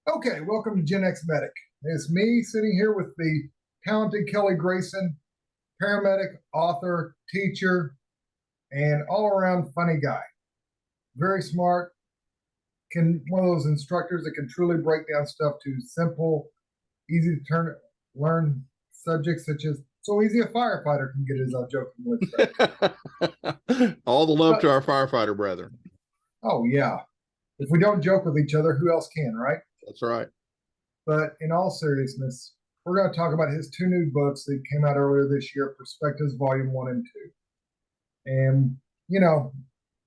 Okay, welcome to Gen X Medic. It's me sitting here with the talented Kelly Grayson, paramedic, author, teacher, and all around funny guy. Very smart, can one of those instructors that can truly break down stuff to simple, easy to learn subjects such as so easy a firefighter can get, as I jokingly say. All the love But, to our firefighter brethren. oh yeah. If we don't joke with each other, who else can, right? That's right. But in all seriousness, we're going to talk about his two new books that came out earlier this year, Perspectives Volume 1 and 2. And, you know,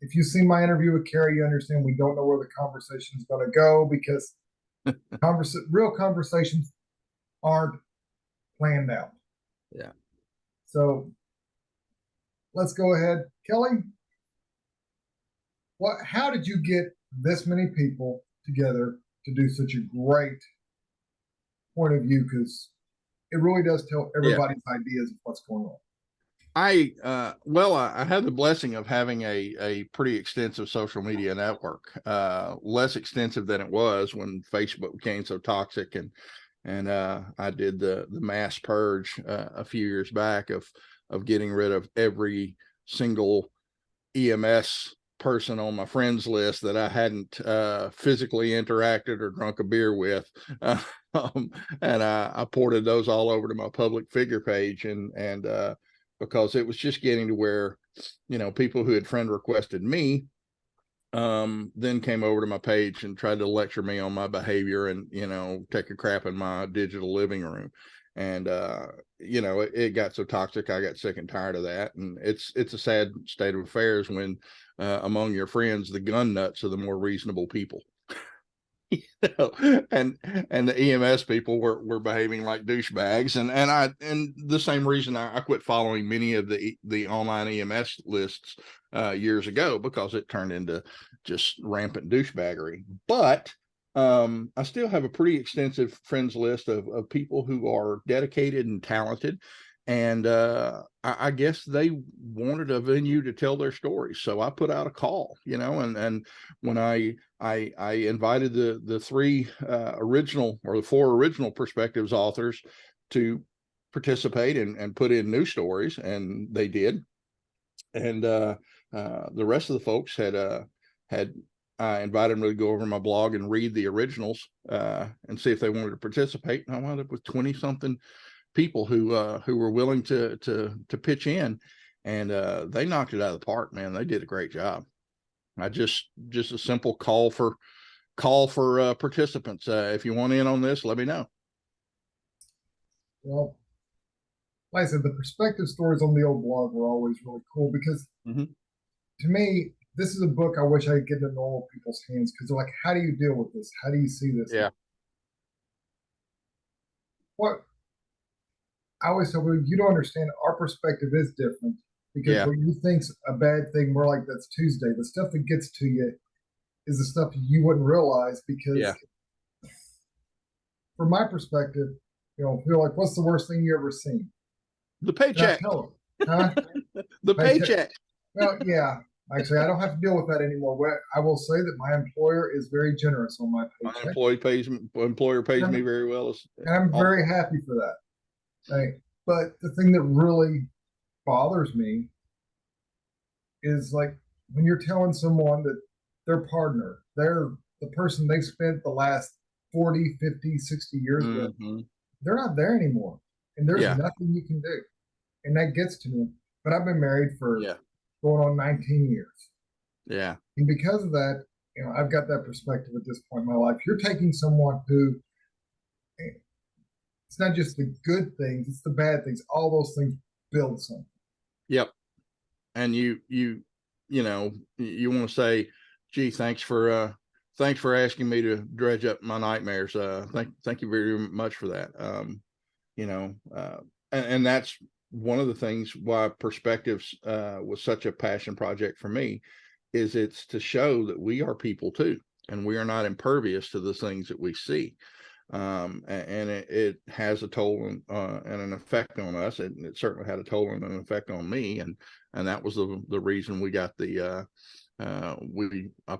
if you've seen my interview with Carrie, you understand we don't know where the conversation is going to go because real conversations aren't planned out. Yeah. So let's go ahead. Kelly, how did you get this many people together to do such a great point of view? Because it really does tell everybody's ideas of what's going on. I had the blessing of having a pretty extensive social media network, less extensive than it was when Facebook became so toxic, and I did the mass purge a few years back of getting rid of every single EMS person on my friends list that I hadn't physically interacted or drunk a beer with. And I ported those all over to my public figure page, and because it was just getting to where, people who had friend requested me then came over to my page and tried to lecture me on my behavior and, take a crap in my digital living room. And, it got so toxic. I got sick and tired of that. And it's a sad state of affairs when among your friends, the gun nuts are the more reasonable people. And the EMS people were behaving like douchebags, and the same reason I quit following many of the online EMS lists years ago, because it turned into just rampant douchebaggery. But I still have a pretty extensive friends list of people who are dedicated and talented, and I guess they wanted a venue to tell their stories, so I put out a call, and when I invited the three original, or the four original Perspectives authors to participate and put in new stories, and they did, and the rest of the folks I invited them to go over my blog and read the originals and see if they wanted to participate, and I wound up with 20 something people who were willing to pitch in, and they knocked it out of the park, man. They did a great job. I just a simple call for participants. If you want in on this, let me know. Well, like I said, the perspective stories on the old blog were always really cool because to me, this is a book I wish I could get into normal people's hands, because they're like, how do you deal with this? How do you see this? Yeah. What I always tell people, you don't understand, our perspective is different, because what you think's a bad thing, we're like, that's Tuesday. The stuff that gets to you is the stuff you wouldn't realize, because from my perspective, feel like, what's the worst thing you ever seen? The paycheck. Huh? The paycheck. Well, yeah. Actually, I don't have to deal with that anymore. I will say that my employer is very generous on my paycheck. My employer pays me very well. And I'm very happy for that. Right? But the thing that really bothers me is, like, when you're telling someone that their partner, they're the person they've spent the last 40, 50, 60 years with, they're not there anymore. And there's nothing you can do. And that gets to me. But I've been married for going on 19 years. Yeah. And because of that, I've got that perspective at this point in my life. You're taking someone who, it's not just the good things, it's the bad things. All those things build something. Yep. And you want to say, gee, thanks for asking me to dredge up my nightmares. Thank you very much for that. And that's one of the things why Perspectives was such a passion project for me, is it's to show that we are people too, and we are not impervious to the things that we see. And it has a toll and an effect on us. It certainly had a toll and an effect on me, and that was the reason we got I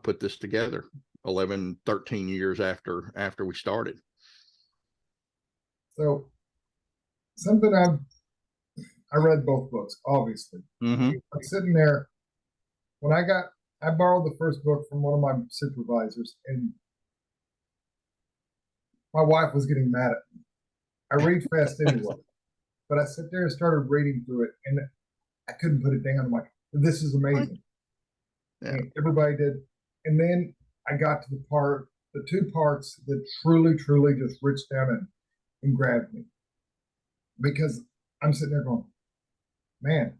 put this together. 11, 13 years after we started. So something I read both books, obviously. Mm-hmm. I'm sitting there when I borrowed the first book from one of my supervisors, and my wife was getting mad at me. I read fast anyway, but I sat there and started reading through it, and I couldn't put it down. I'm like, this is amazing. Yeah. And everybody did. And then I got to the two parts that truly, truly just reached down and grabbed me. Because I'm sitting there going, man,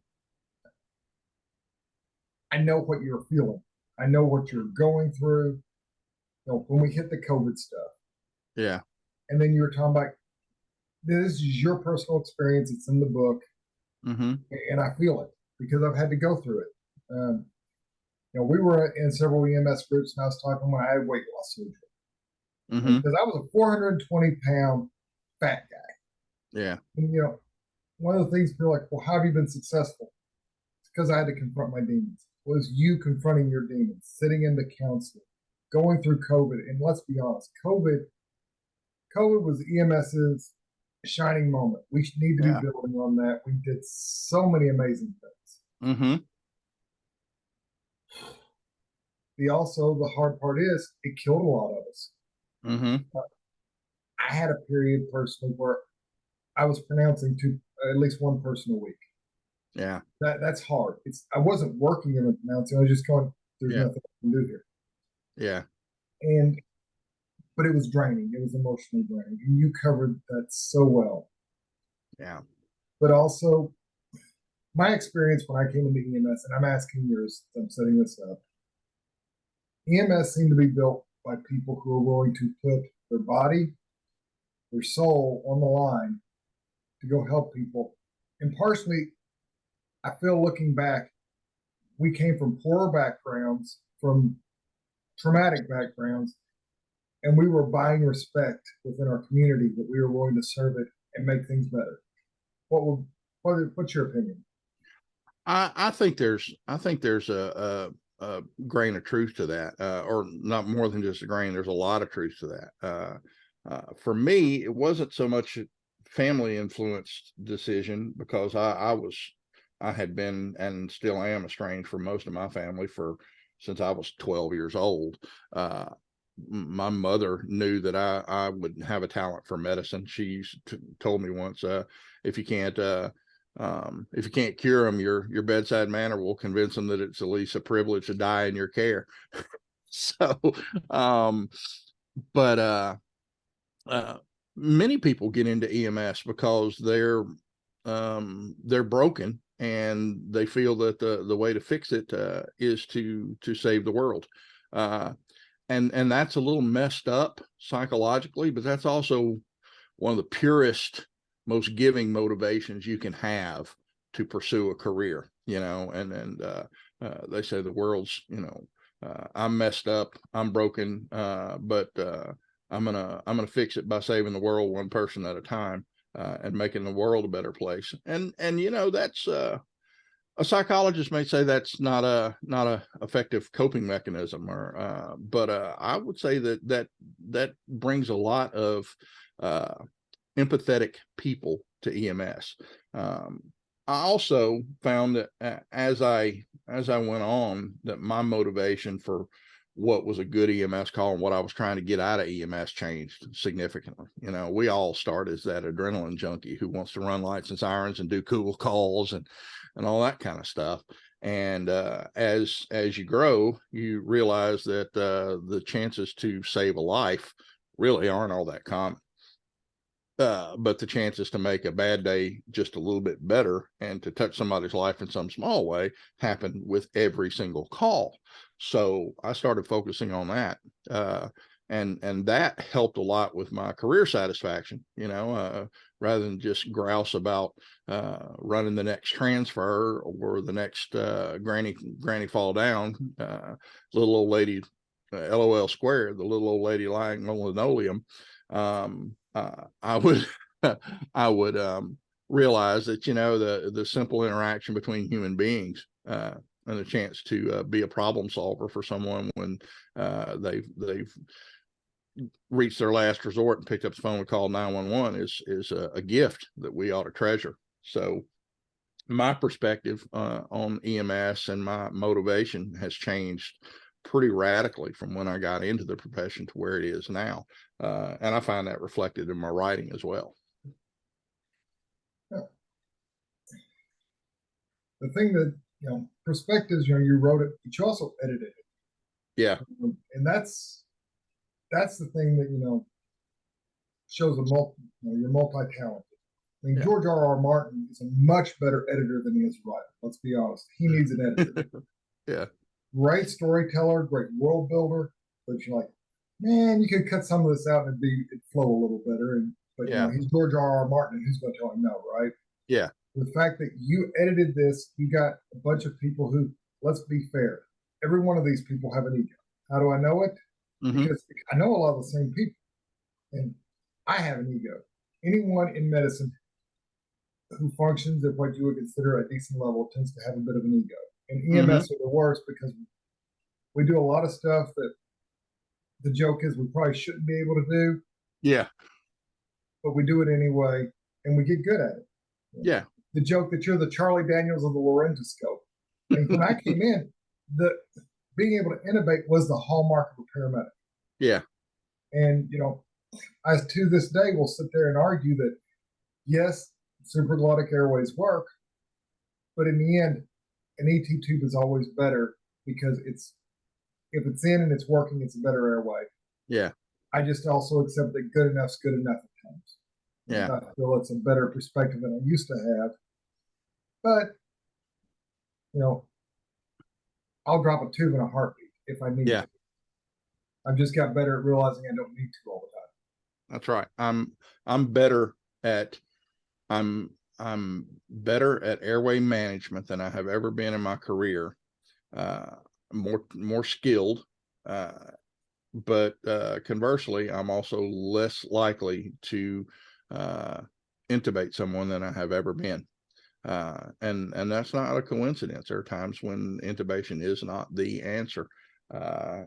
I know what you're feeling. I know what you're going through. You know, when we hit the COVID stuff. Yeah. And then you were talking about this is your personal experience. It's in the book. Mm-hmm. And I feel it because I've had to go through it. You know, we were in several EMS groups, and I was talking when I had weight loss surgery. Mm-hmm. Because I was a 420-pound fat guy. Yeah. And, you know, one of the things people are like, well, how have you been successful? It's because I had to confront my demons. It was you confronting your demons, sitting in the counseling, going through COVID. And let's be honest, COVID was EMS's shining moment. We need to be building on that. We did so many amazing things. Mm-hmm. The hard part is it killed a lot of us. Mm-hmm. I had a period personally where I was pronouncing at least one person a week. Yeah. That's hard. I wasn't working in the pronouncing. I was just going, there's nothing I can do here. Yeah. But it was draining. It was emotionally draining. And you covered that so well. Yeah. But also my experience when I came into EMS, and I'm asking yours, I'm setting this up. EMS seemed to be built by people who are willing to put their body, their soul on the line to go help people. And partially, I feel looking back, we came from poorer backgrounds, from traumatic backgrounds, and we were buying respect within our community that we were willing to serve it and make things better. What's your opinion? I think there's a grain of truth to that, or not more than just a grain. There's a lot of truth to that. For me, it wasn't so much a family influenced decision because I had been and still am estranged from most of my family since I was 12 years old. My mother knew that I would have a talent for medicine. She told me once, if you can't cure them, your bedside manner will convince them that it's at least a privilege to die in your care. So, but many people get into EMS because they're broken and they feel that the way to fix it is to save the world. And that's a little messed up psychologically, but that's also one of the purest, most giving motivations you can have to pursue a career, and they say the world's, I'm messed up, I'm broken, but I'm gonna fix it by saving the world one person at a time, and making the world a better place. And that's a psychologist may say that's not a effective coping mechanism, but I would say that brings a lot of empathetic people to EMS. I also found that as I went on, that my motivation for what was a good EMS call and what I was trying to get out of EMS changed significantly. We all start as that adrenaline junkie who wants to run lights and sirens and do cool calls and all that kind of stuff. And as you grow, you realize that the chances to save a life really aren't all that common. But the chances to make a bad day just a little bit better and to touch somebody's life in some small way happen with every single call. So I started focusing on that. And that helped a lot with my career satisfaction, rather than just grouse about running the next transfer or the next granny fall down, little old lady, LOL squared, the little old lady lying on linoleum. I would I would realize that the simple interaction between human beings and a chance to be a problem solver for someone when they've reached their last resort and picked up the phone and called 911 is a gift that we ought to treasure. So my perspective on EMS and my motivation has changed pretty radically from when I got into the profession to where it is now. And I find that reflected in my writing as well. The thing that, perspectives, you wrote it, but you also edited it. Yeah. And that's the thing that, shows you're multi-talented. I mean, George R.R. Martin is a much better editor than he is a writer. Let's be honest. He needs an editor. Yeah. Great storyteller, great world builder, but you're like, man, you could cut some of this out and it'd flow a little better. But he's George R.R. Martin, and who's going to tell him no, right? Yeah. The fact that you edited this, you got a bunch of people who, let's be fair, every one of these people have an ego. How do I know it? Mm-hmm. Because I know a lot of the same people, and I have an ego. Anyone in medicine who functions at what you would consider a decent level tends to have a bit of an ego. And EMS are the worst because we do a lot of stuff that the joke is we probably shouldn't be able to do. Yeah. But we do it anyway, and we get good at it. Yeah. The joke that you're the Charlie Daniels of the laryngoscope. And when I came in, being able to intubate was the hallmark of a paramedic. Yeah. And, I to this day will sit there and argue that, yes, supraglottic airways work, but in the end, an ET tube is always better because if it's in and it's working, it's a better airway. Yeah. I just also accept that good enough's good enough at times. Yeah. And I feel it's a better perspective than I used to have. But, I'll drop a tube in a heartbeat if I need to. I've just got better at realizing I don't need to all the time. That's right. I'm better at airway management than I have ever been in my career. More skilled, but conversely, I'm also less likely to intubate someone than I have ever been. And that's not a coincidence. There are times when intubation is not the answer.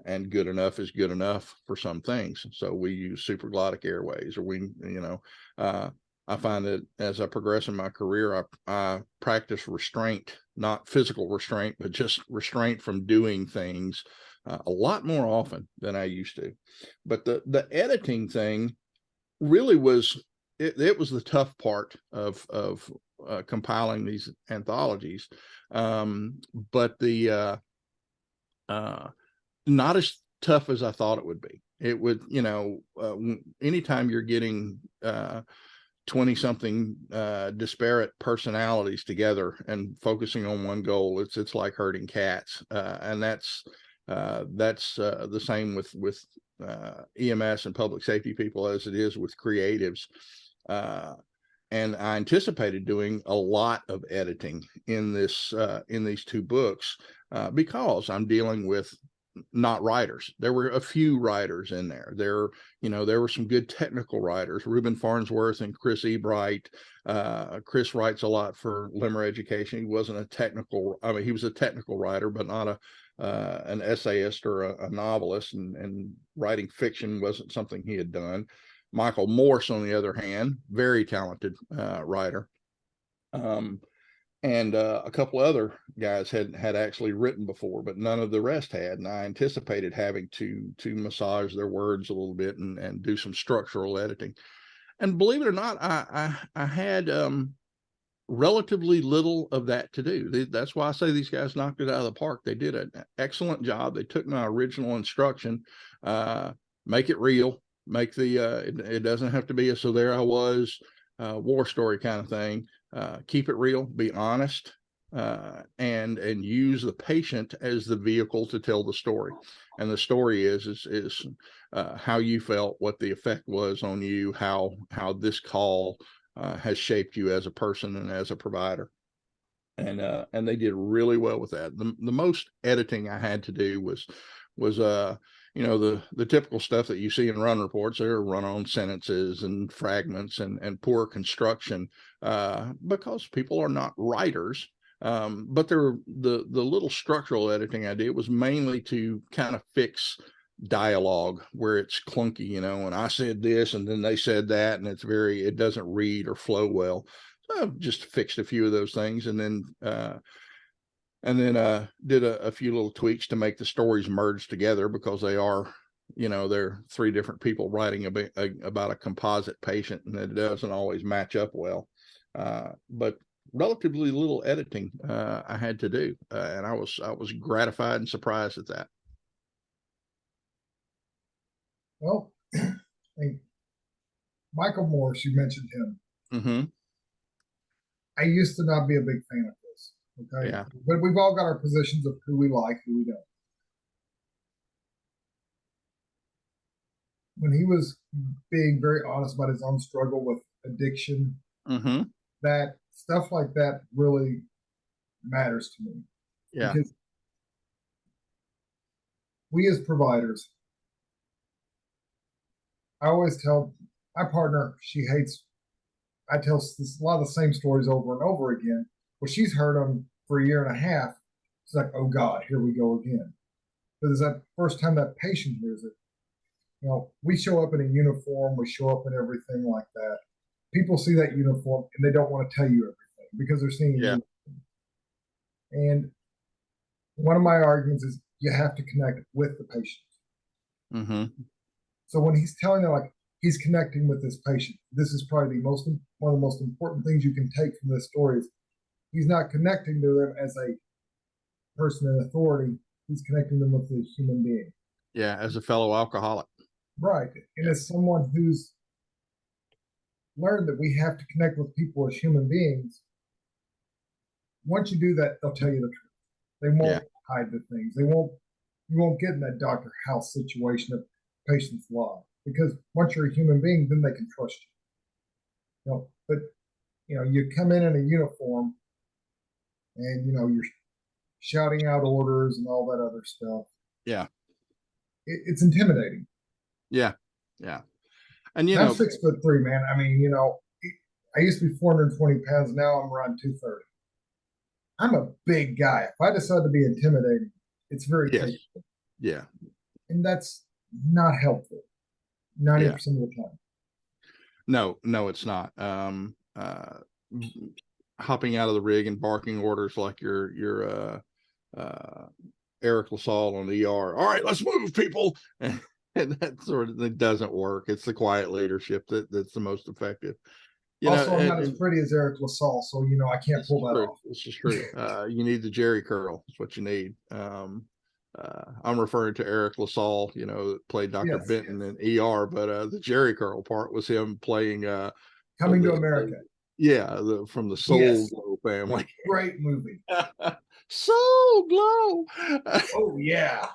And good enough is good enough for some things. So we use supraglottic airways, or I find that as I progress in my career, I practice restraint, not physical restraint, but just restraint from doing things a lot more often than I used to. But the editing thing really was, it was the tough part of compiling these anthologies. But not as tough as I thought it would be. It would, anytime you're getting 20 something disparate personalities together and focusing on one goal, it's like herding cats. And that's the same with EMS and public safety people as it is with creatives. And I anticipated doing a lot of editing in these two books because I'm dealing with not writers. There were a few writers in there. There were some good technical writers, Reuben Farnsworth and Chris Ebright. Chris writes a lot for Limmer Education. He wasn't a technical, he was a technical writer, but not an essayist or a novelist, and writing fiction wasn't something he had done. Michael Morse, on the other hand, very talented writer. And a couple other guys had actually written before, but none of the rest had. And I anticipated having to massage their words a little bit and do some structural editing. And believe it or not, I had relatively little of that to do. That's why I say these guys knocked it out of the park. They did an excellent job. They took my original instruction, make it real, make it doesn't have to be a so there I was war story kind of thing. Keep it real, be honest, and use the patient as the vehicle to tell the story. And the story is how you felt, what the effect was on you, how this call has shaped you as a person and as a provider. And they did really well with that. The most editing I had to do was the typical stuff that you see in run reports. There are run-on sentences and fragments and poor construction because people are not writers. But the little structural editing I did was mainly to kind of fix dialogue where it's clunky, you know, and I said this and then they said that, and it doesn't read or flow well. So I've just fixed a few of those things, and then did a few little tweaks to make the stories merge together, because they are, you know, they're three different people writing about a composite patient, and it doesn't always match up well. But relatively little editing I had to do, and I was gratified and surprised at that. Well, hey, Michael Morris, you mentioned him. Mm-hmm. I used to not be a big fan of this. Okay. Yeah. But we've all got our positions of who we like, who we don't. When he was being very honest about his own struggle with addiction, Mm-hmm. that stuff like that really matters to me. Yeah. Because we as providers, I always tell my partner, I tell a lot of the same stories over and over again. Well, she's heard them for a year and a half. It's like, oh God, here we go again. Because that first time that patient hears it, you know, we show up in a uniform, we show up in everything like that. People see that uniform and they don't want to tell you everything because they're seeing a uniform. And one of my arguments is you have to connect with the patient. Mm-hmm. So when he's telling them, like, he's connecting with this patient, this is probably one of the most important things you can take from this story is he's not connecting to them as a person in authority. He's connecting them with a human being. Yeah, as a fellow alcoholic. Right. And as someone who's learned that we have to connect with people as human beings, once you do that, they'll tell you the truth. They won't hide the things. You won't get in that Dr. House situation of patient's law, because once you're a human being, then they can trust you. You know, but you know, you come in a uniform and you know you're shouting out orders and all that other stuff. Yeah. It's intimidating. Yeah. Yeah. And you I'm know, 6'3", man. I mean, you know, I used to be 420 pounds. Now I'm around 230. I'm a big guy. If I decide to be intimidating, it's very capable. Yeah. And that's not helpful 90% of the time. No, it's not. Hopping out of the rig and barking orders like you're Eric LaSalle on the ER. All right, let's move, people. And that sort of thing doesn't work. It's the quiet leadership that's the most effective. You also, know, I'm not as pretty as Eric LaSalle, so you know I can't pull that off. This is true. You need the Jerry curl. That's what you need. I'm referring to Eric LaSalle, you know, that played Dr. Benton in ER, but the Jerry curl part was him playing Coming to America. From the Soul Glow family. Great movie. Soul Glow. Oh yeah.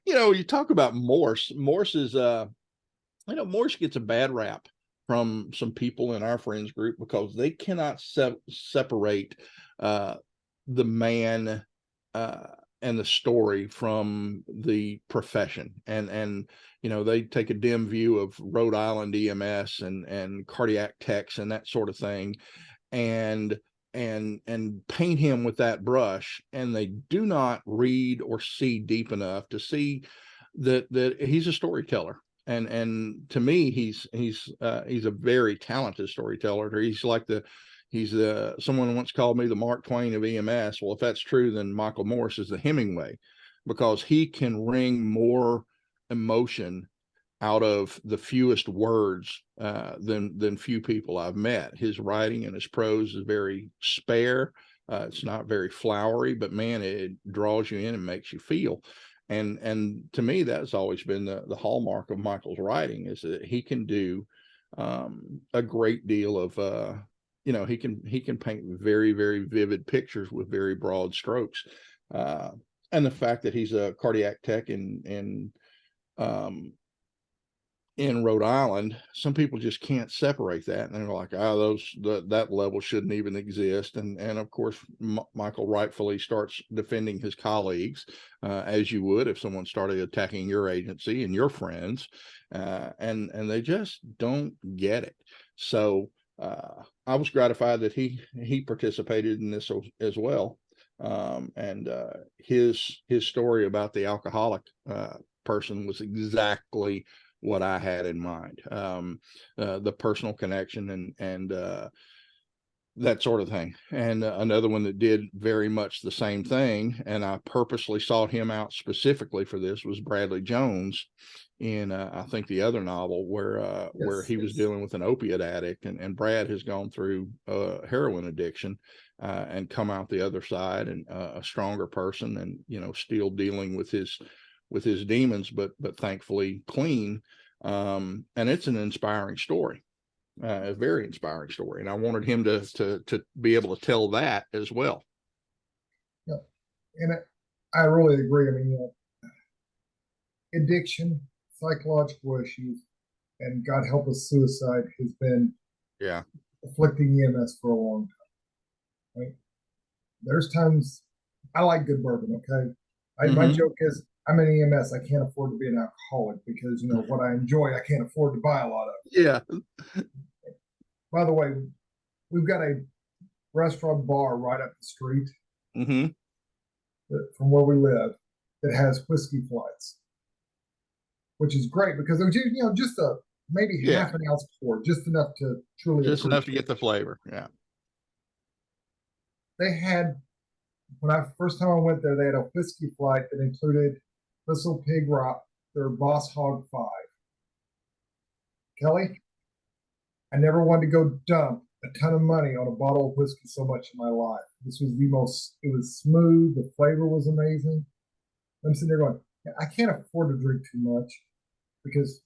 You know, you talk about Morse. Morse is you know, Morse gets a bad rap from some people in our friends group because they cannot separate the man and the story from the profession, and you know, they take a dim view of Rhode Island EMS and cardiac techs and that sort of thing, and paint him with that brush, and they do not read or see deep enough to see that he's a storyteller. And to me, he's a very talented storyteller. Someone once called me the Mark Twain of EMS. Well, if that's true, then Michael Morris is the Hemingway, because he can wring more emotion out of the fewest words than few people I've met. His writing and his prose is very spare. It's not very flowery, but man, it draws you in and makes you feel. And to me, that's always been the hallmark of Michael's writing, is that he can do a great deal of you know, he can paint very, very vivid pictures with very broad strokes. And the fact that he's a cardiac tech in Rhode Island, some people just can't separate that, and they're like, oh, that level shouldn't even exist. And of course, Michael rightfully starts defending his colleagues, as you would if someone started attacking your agency and your friends, and they just don't get it. So I was gratified that he participated in this as well. And his story about the alcoholic person was exactly what I had in mind. The personal connection and that sort of thing. And another one that did very much the same thing, and I purposely sought him out specifically for this, was Bradley Jones in I think the other novel where he was dealing with an opiate addict, and Brad has gone through heroin addiction and come out the other side, and a stronger person, and still dealing with his demons, but thankfully clean. And it's an inspiring story. A very inspiring story, and I wanted him to be able to tell that as well. Yeah, and I really agree. I mean, addiction, psychological issues, and God help us, suicide has been afflicting EMS for a long time. Right? There's times I like good bourbon. Okay, my joke is I'm an EMS. I can't afford to be an alcoholic because what I enjoy, I can't afford to buy a lot of. Yeah. By the way, we've got a restaurant bar right up the street from where we live that has whiskey flights, which is great because there's just a maybe half an ounce pour, just enough to truly just enough to get the flavor. Yeah. They had, when I first time I went there, they had a whiskey flight that included Whistle Pig Rock, their Boss Hog 5. Kelly, I never wanted to go dump a ton of money on a bottle of whiskey so much in my life. This was it was smooth. The flavor was amazing. I'm sitting there going, I can't afford to drink too much because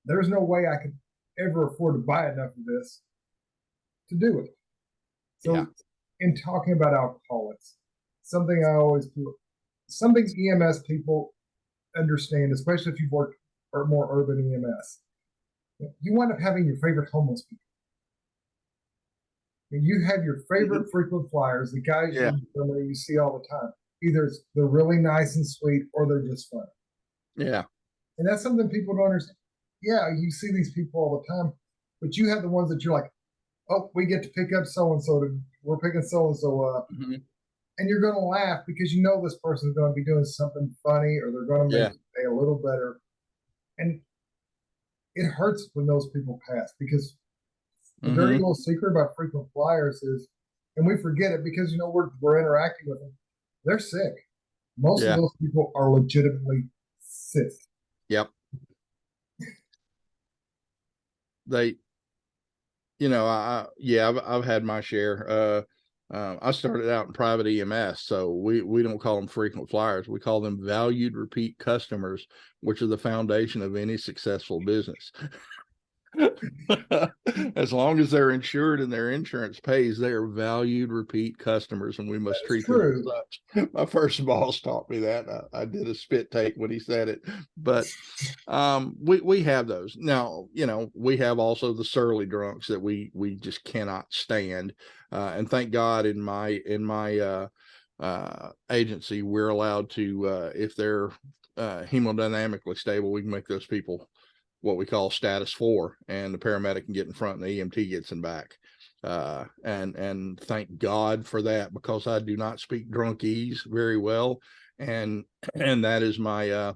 there's no way I could ever afford to buy enough of this to do it. So in talking about alcoholics, something I always do, something EMS people understand, especially if you've worked or more urban EMS, you wind up having your favorite homeless people. And you have your favorite frequent flyers, the guys you see all the time. Either they're really nice and sweet or they're just fun. Yeah. And that's something people don't understand. Yeah, you see these people all the time, but you have the ones that you're like, oh, we get to pick up so-and-so, we're picking so-and-so up. And you're going to laugh because you know this person's going to be doing something funny or they're going to make you day a little better. And it hurts when those people pass because the dirty little secret about frequent flyers is, and we forget it because, we're interacting with them, they're sick. Most of those people are legitimately sick. Yep. They, I've had my share. I started out in private EMS, so we don't call them frequent flyers. We call them valued repeat customers, which are the foundation of any successful business. As long as they're insured and their insurance pays, they are valued repeat customers, and we must treat them as such. My first boss taught me that. I did a spit take when he said it, but we have those now. We have also the surly drunks that we just cannot stand, and thank God in my agency we're allowed to, if they're hemodynamically stable, we can make those people what we call status 4, and the paramedic can get in front and the EMT gets in back. And thank God for that, because I do not speak drunkese very well. And that is my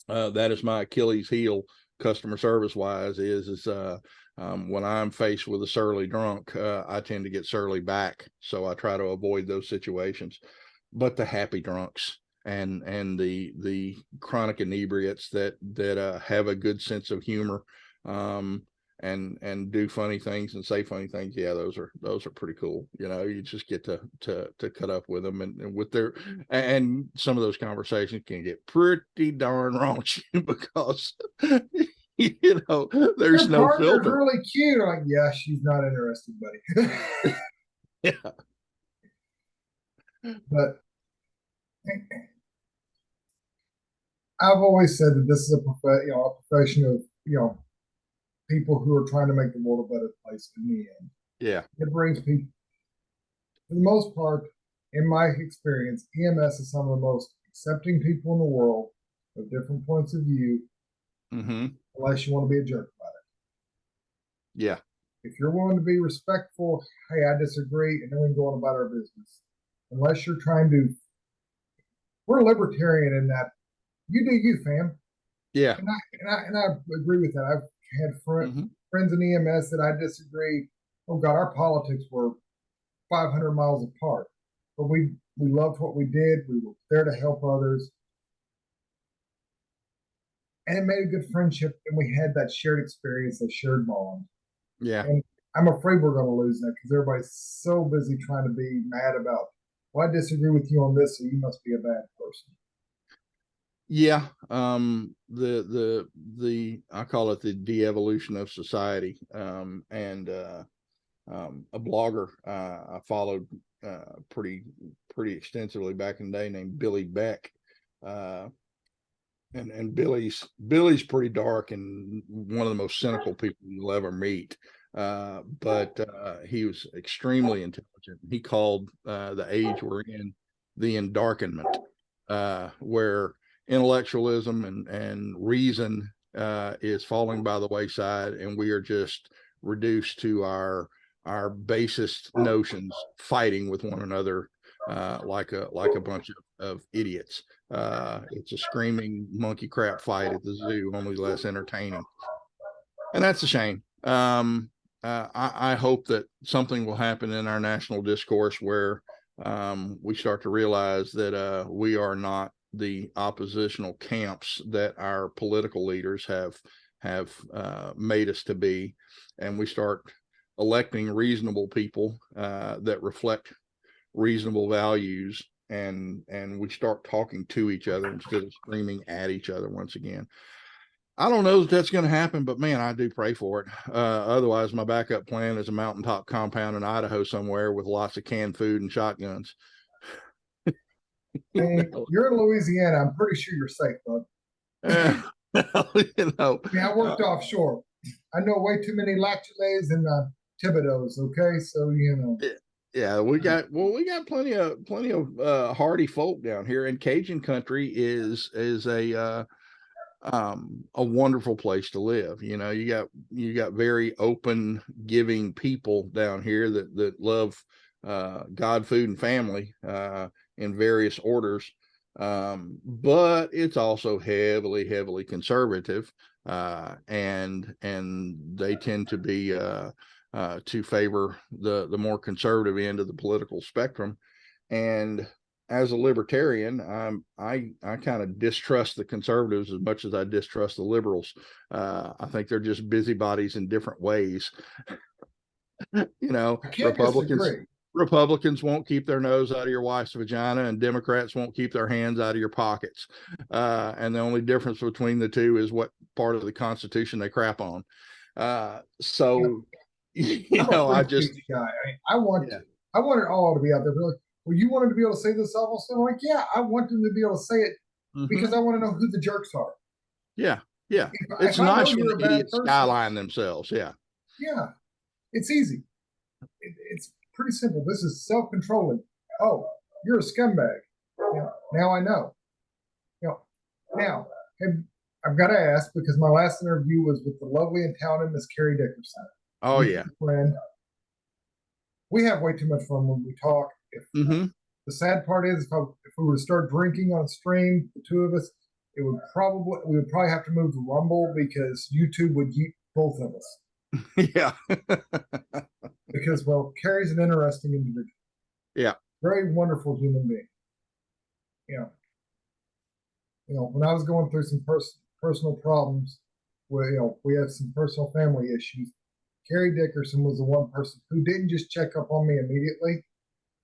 Achilles heel, customer service wise, is when I'm faced with a surly drunk, I tend to get surly back. So I try to avoid those situations. But the happy drunks and the chronic inebriates that have a good sense of humor, and do funny things and say funny things, those are pretty cool. You just get to cut up with them, and with their, and some of those conversations can get pretty darn raunchy because there's no filter. Really cute. I'm like, she's not interested, buddy. But I've always said that this is a profession of people who are trying to make the world a better place in the end. Yeah, it brings people. For the most part, in my experience, EMS is some of the most accepting people in the world of different points of view, unless you want to be a jerk about it. Yeah. If you're willing to be respectful, hey, I disagree, and then we can go on about our business. Unless you're trying to, we're libertarian in that you do you, fam. Yeah. And I agree with that. I've had Hmm. friends in EMS that I disagree. Oh God, our politics were 500 miles apart, but we loved what we did. We were there to help others, and it made a good friendship. And we had that shared experience, that shared bond. Yeah. And I'm afraid we're going to lose that because everybody's so busy trying to be mad about, well, I disagree with you on this, so you must be a bad person. Yeah. The I call it the de-evolution of society. And a blogger I followed pretty extensively back in the day named Billy Beck. And Billy's pretty dark and one of the most cynical people you'll ever meet. But he was extremely intelligent. He called the age we're in the endarkenment, where intellectualism and reason is falling by the wayside, and we are just reduced to our basest notions, fighting with one another like a bunch of idiots. It's a screaming monkey crap fight at the zoo, only less entertaining, and that's a shame. I hope that something will happen in our national discourse where we start to realize that we are not the oppositional camps that our political leaders have made us to be, and we start electing reasonable people that reflect reasonable values, and we start talking to each other instead of screaming at each other once again. I don't know that that's going to happen, but man, I do pray for it. Otherwise, my backup plan is a mountaintop compound in Idaho somewhere with lots of canned food and shotguns. Hey, you're in Louisiana. I'm pretty sure you're safe, bud. uh, you know, I mean, I worked offshore. I know way too many Lactulets and Thibodeaux. Okay, so you know. yeah, we got plenty of hardy folk down here, and Cajun country is a wonderful place to live. You know, you got very open, giving people down here that love God, food, and family in various orders. But it's also heavily conservative, and they tend to be to favor the more conservative end of the political spectrum. And as a libertarian, I kind of distrust the conservatives as much as I distrust the liberals. I think they're just busybodies in different ways. You know, I can't disagree. Republicans won't keep their nose out of your wife's vagina, and Democrats won't keep their hands out of your pockets. And the only difference between the two is what part of the Constitution they crap on. So, I'm a free speech guy. I want yeah. I want it all to be out there. Like, well, you wanted to be able to say this awful stuff. I'm like, yeah, I want them to be able to say it because I want to know who the jerks are. Yeah, yeah. If It's I know nice when you're a the bad idiots person, skyline themselves. Yeah. yeah, it's easy. It's pretty simple. This is self-controlling. Oh, you're a scumbag. Now I know. You know, now I've got to ask because my last interview was with the lovely and talented Miss Carrie Dickerson. Oh yeah. Friend, we have way too much fun when we talk. If Mm-hmm. The sad part is, if we were to start drinking on stream, the two of us, we would probably have to move to Rumble because YouTube would eat both of us. Yeah. Because well, Carrie's an interesting individual. Yeah. Very wonderful human being. When I was going through some personal problems, where we had some personal family issues, Carrie Dickerson was the one person who didn't just check up on me immediately.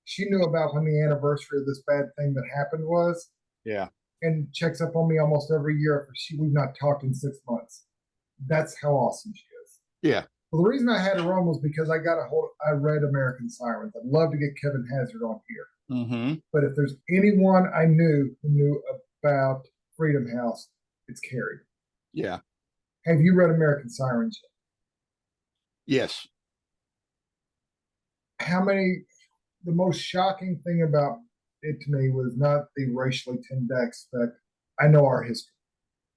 She knew about when the anniversary of this bad thing that happened was. Yeah. And checks up on me almost every year. We've not talked in 6 months. That's how awesome she is. Yeah. Well, the reason I had her on was because I read American Sirens. I'd love to get Kevin Hazard on here. Mm-hmm. But if there's anyone I knew who knew about Freedom House, it's Carrie. Yeah. Have you read American Sirens yet? Yes. The most shocking thing about it to me was not the racially tinged aspect. I know our history.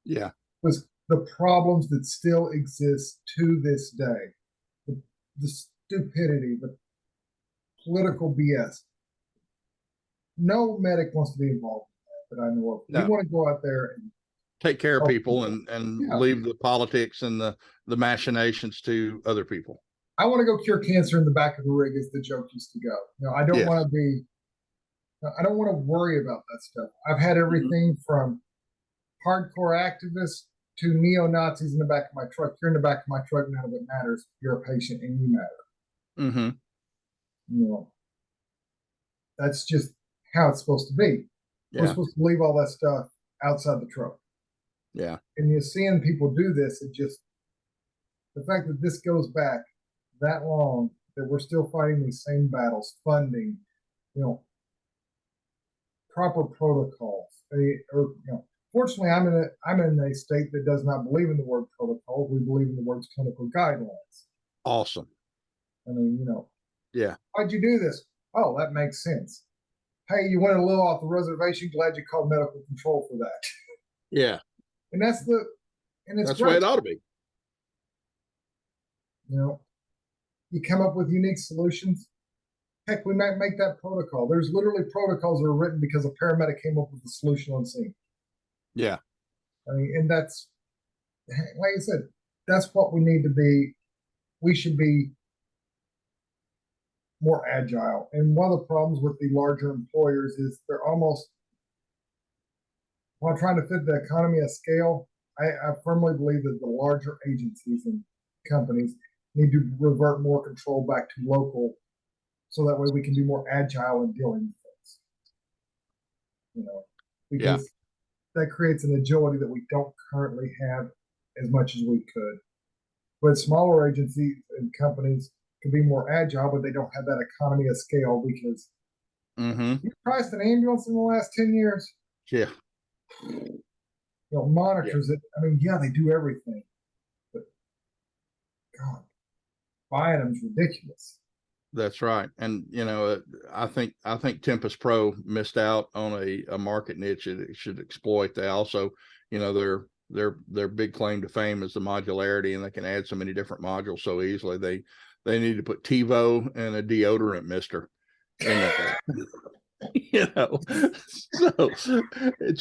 Yeah. Was the problems that still exist to this day. the stupidity, the political BS. No medic wants to be involved in that I know of. No. You want to go out there and Take care of help people and Yeah. leave the politics and the machinations to other people. I want to go cure cancer in the back of the rig, as the joke used to go. I don't Yes. want to be. I don't want to worry about that stuff. I've had everything from hardcore activists to neo-Nazis in the back of my truck. You're in the back of my truck, none of it matters. You're a patient and you matter. Mm-hmm. That's just how it's supposed to be. Yeah. We're supposed to leave all that stuff outside the truck. Yeah. And you're seeing people do this, it just, the fact that this goes back that long, that we're still fighting these same battles, funding, proper protocols. Fortunately, I'm in a state that does not believe in the word protocol. We believe in the words clinical guidelines. Awesome. I mean, yeah. Why'd you do this? Oh, that makes sense. Hey, you went a little off the reservation. Glad you called medical control for that. Yeah. And that's the way it ought to be. You come up with unique solutions. Heck, we might make that protocol. There's literally protocols that are written because a paramedic came up with a solution on scene. Yeah. I mean, and that's, like I said, that's what we need to be. We should be more agile. And one of the problems with the larger employers is they're almost, while trying to fit the economy of scale, I firmly believe that the larger agencies and companies need to revert more control back to local, so that way we can be more agile in dealing with things. Because that creates an agility that we don't currently have as much as we could. But smaller agencies and companies can be more agile, but they don't have that economy of scale because you priced an ambulance in the last 10 years. Yeah. Monitors it. I mean, yeah, they do everything. But God, buying them's ridiculous. That's right. And I think Tempest Pro missed out on a market niche that it should exploit. They also, their big claim to fame is the modularity, and they can add so many different modules so easily. They need to put TiVo and a deodorant mister in there. So it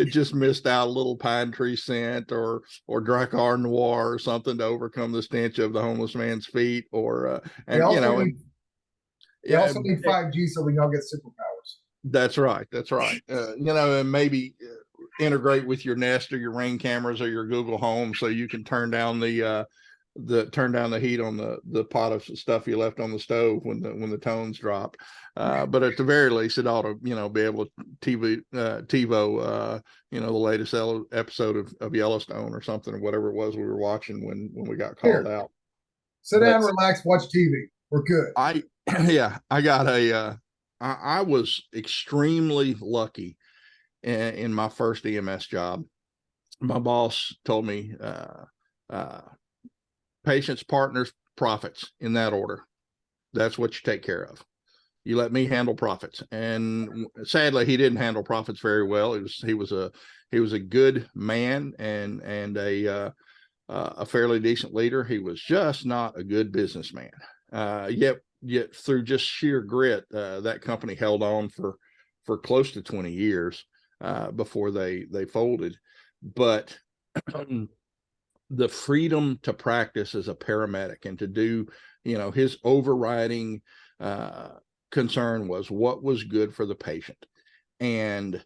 just missed out a little pine tree scent or Dracar Noir or something to overcome the stench of the homeless man's feet, or they also need 5G so we can all get superpowers. That's right. And maybe integrate with your Nest or your Ring cameras or your Google Home so you can turn down the heat on the pot of stuff you left on the stove when the tones dropped. But at the very least, it ought to be able to TiVo the latest episode of Yellowstone or something, or whatever it was we were watching when we got called out. Sit down, relax, watch TV. We're good. I was extremely lucky in my first EMS job. My boss told me patients, partners, profits, in that order. That's what you take care of. You let me handle profits. And sadly, he didn't handle profits very well. He was a good man and a fairly decent leader. He was just not a good businessman. Yet through just sheer grit, that company held on for close to 20 years before they folded. But the freedom to practice as a paramedic and to do, his overriding concern was what was good for the patient. And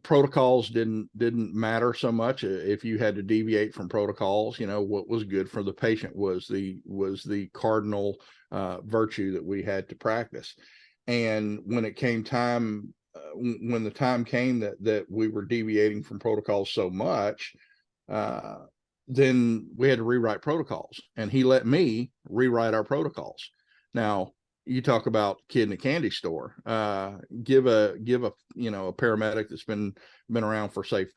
protocols didn't matter so much. If you had to deviate from protocols, what was good for the patient was the cardinal virtue that we had to practice. And when it came time, when the time came that we were deviating from protocols so much, then we had to rewrite protocols, and he let me rewrite our protocols. Now, you talk about kid in a candy store. Give a paramedic that's been around for say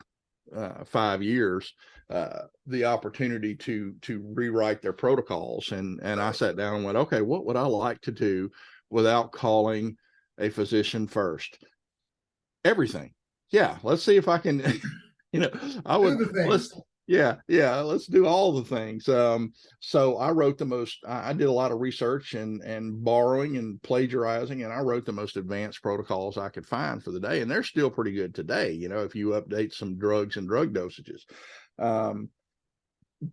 5 years the opportunity to rewrite their protocols, and I sat down and went, okay, what would I like to do without calling a physician first? Everything. Yeah, let's see if I can. Yeah, yeah, let's do all the things. So I did a lot of research and borrowing and plagiarizing, and I wrote the most advanced protocols I could find for the day, and they're still pretty good today, if you update some drugs and drug dosages. Um,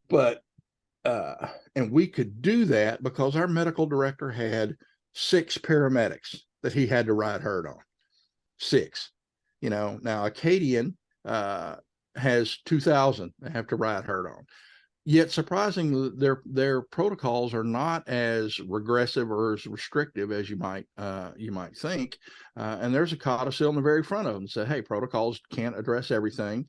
but and we could do that because our medical director had 6 paramedics that he had to ride herd on. 6. Now Acadian has 2,000 they have to ride herd on. Yet surprisingly, their protocols are not as regressive or as restrictive as you might think. And there's a codicil in the very front of them that said, "Hey, protocols can't address everything.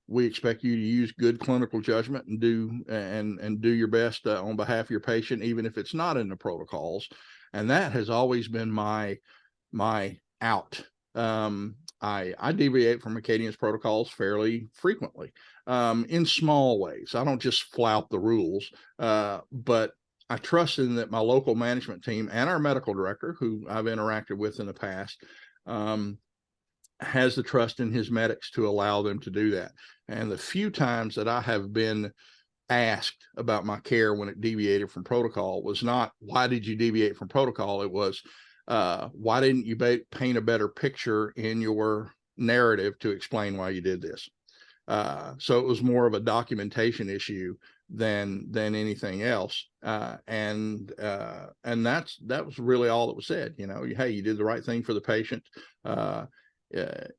We expect you to use good clinical judgment and do your best on behalf of your patient, even if it's not in the protocols." And that has always been my out. I deviate from Acadian's protocols fairly frequently, in small ways. I don't just flout the rules, but I trust in that my local management team and our medical director, who I've interacted with in the past, has the trust in his medics to allow them to do that. And the few times that I have been asked about my care when it deviated from protocol was not, "Why did you deviate from protocol?" It was, "Why didn't you paint a better picture in your narrative to explain why you did this?" So it was more of a documentation issue than anything else. And that was really all that was said. Hey, you did the right thing for the patient.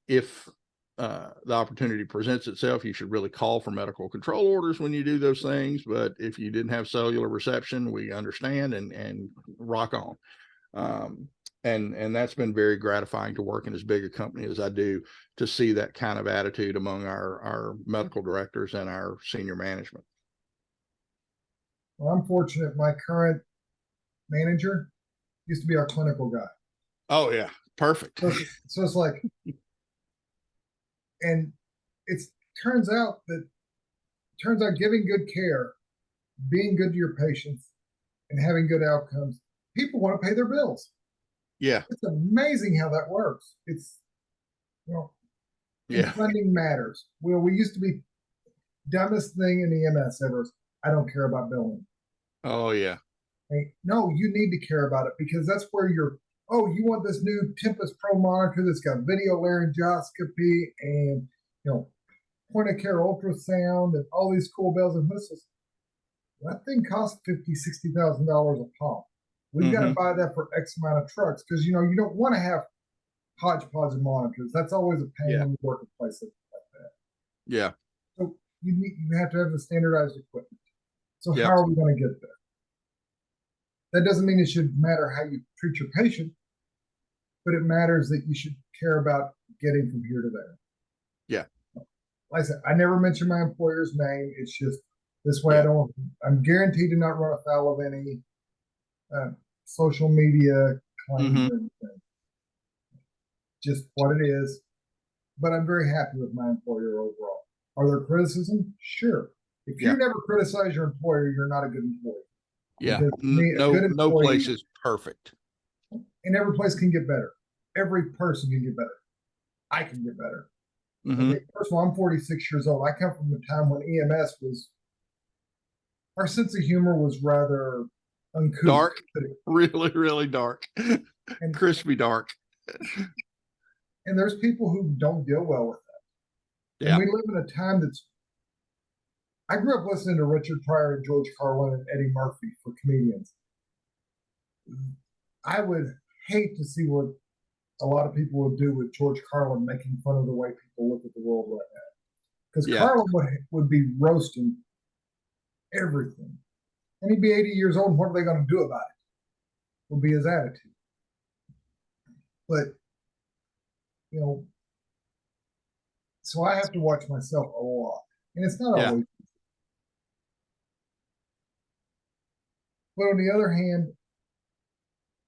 If the opportunity presents itself, you should really call for medical control orders when you do those things. But if you didn't have cellular reception, we understand and rock on. And that's been very gratifying to work in as big a company as I do, to see that kind of attitude among our medical directors and our senior management. Well, I'm fortunate. My current manager used to be our clinical guy. Oh yeah, perfect. So it's like, and it turns out giving good care, being good to your patients, and having good outcomes, people want to pay their bills. Yeah. It's amazing how that works. It's, yeah, funding matters. Well, we used to be dumbest thing in EMS ever. I don't care about billing. Oh yeah. Hey, no, you need to care about it, because that's where you want this new Tempest Pro monitor that's got video laryngoscopy and point of care ultrasound and all these cool bells and whistles. That thing costs $50,000-$60,000 a pop. We've got to buy that for X amount of trucks, because you don't want to have hodgepodge of monitors. That's always a pain when you work at places like that. Yeah. So you have to have the standardized equipment. So Yep. how are we going to get there? That doesn't mean it should matter how you treat your patient, but it matters that you should care about getting from here to there. Yeah. Like I said, I never mention my employer's name. It's just this way. I'm guaranteed to not run afoul of any social media claims or anything. Just what it is. But I'm very happy with my employer overall. Are there criticisms? Sure. If you never criticize your employer, you're not a good employee. Yeah. Because to me, a good employee, no place is perfect. And every place can get better. Every person can get better. I can get better. Okay, first of all, I'm 46 years old. I come from a time when EMS our sense of humor was rather uncouth. Dark. Really, really dark. And crispy dark. And there's people who don't deal well with that. Yeah. And we live in a time I grew up listening to Richard Pryor and George Carlin and Eddie Murphy for comedians. I would hate to see what a lot of people would do with George Carlin making fun of the way people look at the world right now. Because Carlin would be roasting everything. And he'd be 80 years old, and what are they going to do about it? Will be his attitude. But, so I have to watch myself a lot. And it's not always. But on the other hand,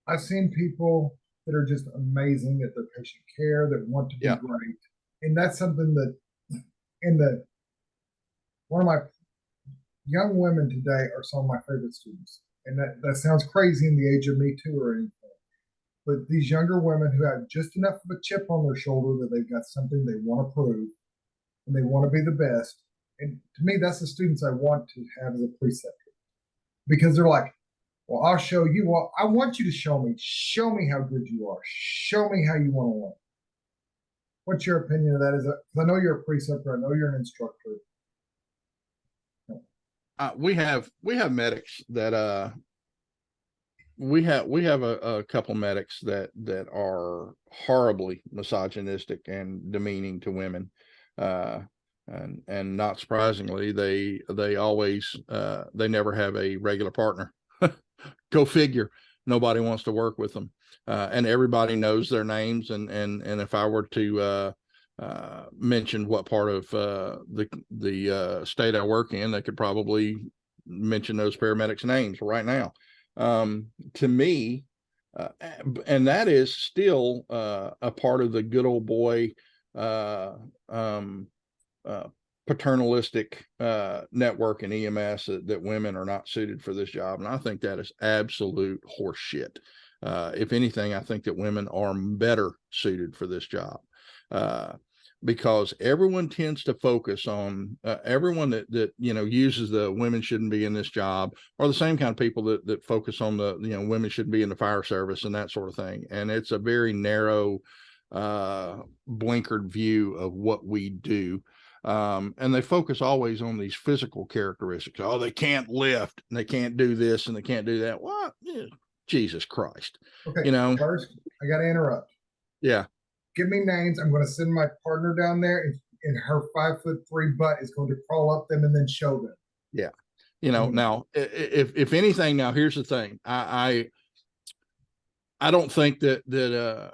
I've seen people that are just amazing at their patient care, that want to be great. And that's something that one of my young women today are some of my favorite students. And that sounds crazy in the age of Me Too or anything. But these younger women who have just enough of a chip on their shoulder that they've got something they want to prove and they want to be the best, And to me, that's the students I want to have as a preceptor, because they're like, well, I'll show you. Well, I want you to show me. Show me how good you are. Show me how you want to learn. What's your opinion of that? Because I know you're a preceptor. I know you're an instructor. We have medics that we have a couple medics that are horribly misogynistic and demeaning to women, and not surprisingly, they always they never have a regular partner. Go figure. Nobody wants to work with them, and everybody knows their names. And if I were to mention what part of the state I work in, they could probably mention those paramedics' names right now. To me, and that is still a part of the good old boy paternalistic network in EMS that women are not suited for this job. And I think that is absolute horseshit. If anything, I think that women are better suited for this job. Because everyone tends to focus on everyone that uses the women shouldn't be in this job, or the same kind of people that focus on the women shouldn't be in the fire service and that sort of thing. And it's a very narrow blinkered view of what we do. And they focus always on these physical characteristics. Oh, they can't lift, and they can't do this, and they can't do that. What? Yeah, Jesus Christ. Okay, first I got to interrupt. Yeah. Give me names. I'm going to send my partner down there, and her 5'3" butt is going to crawl up them and then show them. Yeah. Now, if anything, now here's the thing. I don't think that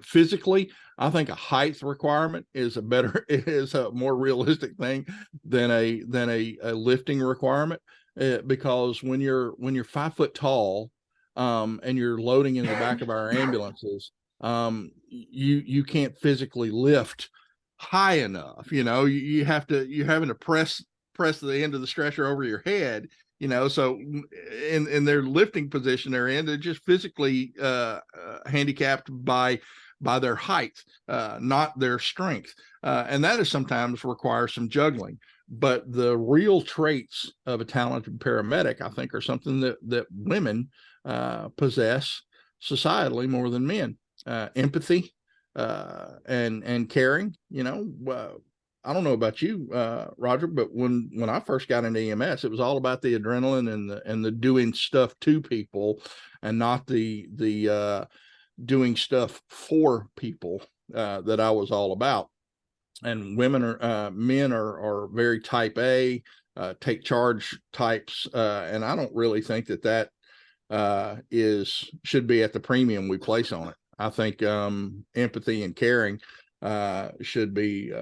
physically, I think a height requirement is a more realistic thing than a lifting requirement, because when you're 5 foot tall, and you're loading in the back of our ambulances, you can't physically lift high enough. You're having to press the end of the stretcher over your head. So in their lifting position they're in, they're just physically handicapped by their height, not their strength. And that is sometimes requires some juggling. But the real traits of a talented paramedic, I think, are something that women possess societally more than men. Empathy, and caring. I don't know about you, Roger, but when I first got into EMS, it was all about the adrenaline and the doing stuff to people, and not the doing stuff for people that I was all about. And men are very type A, take charge types, and I don't really think that should be at the premium we place on it. I think empathy and caring should be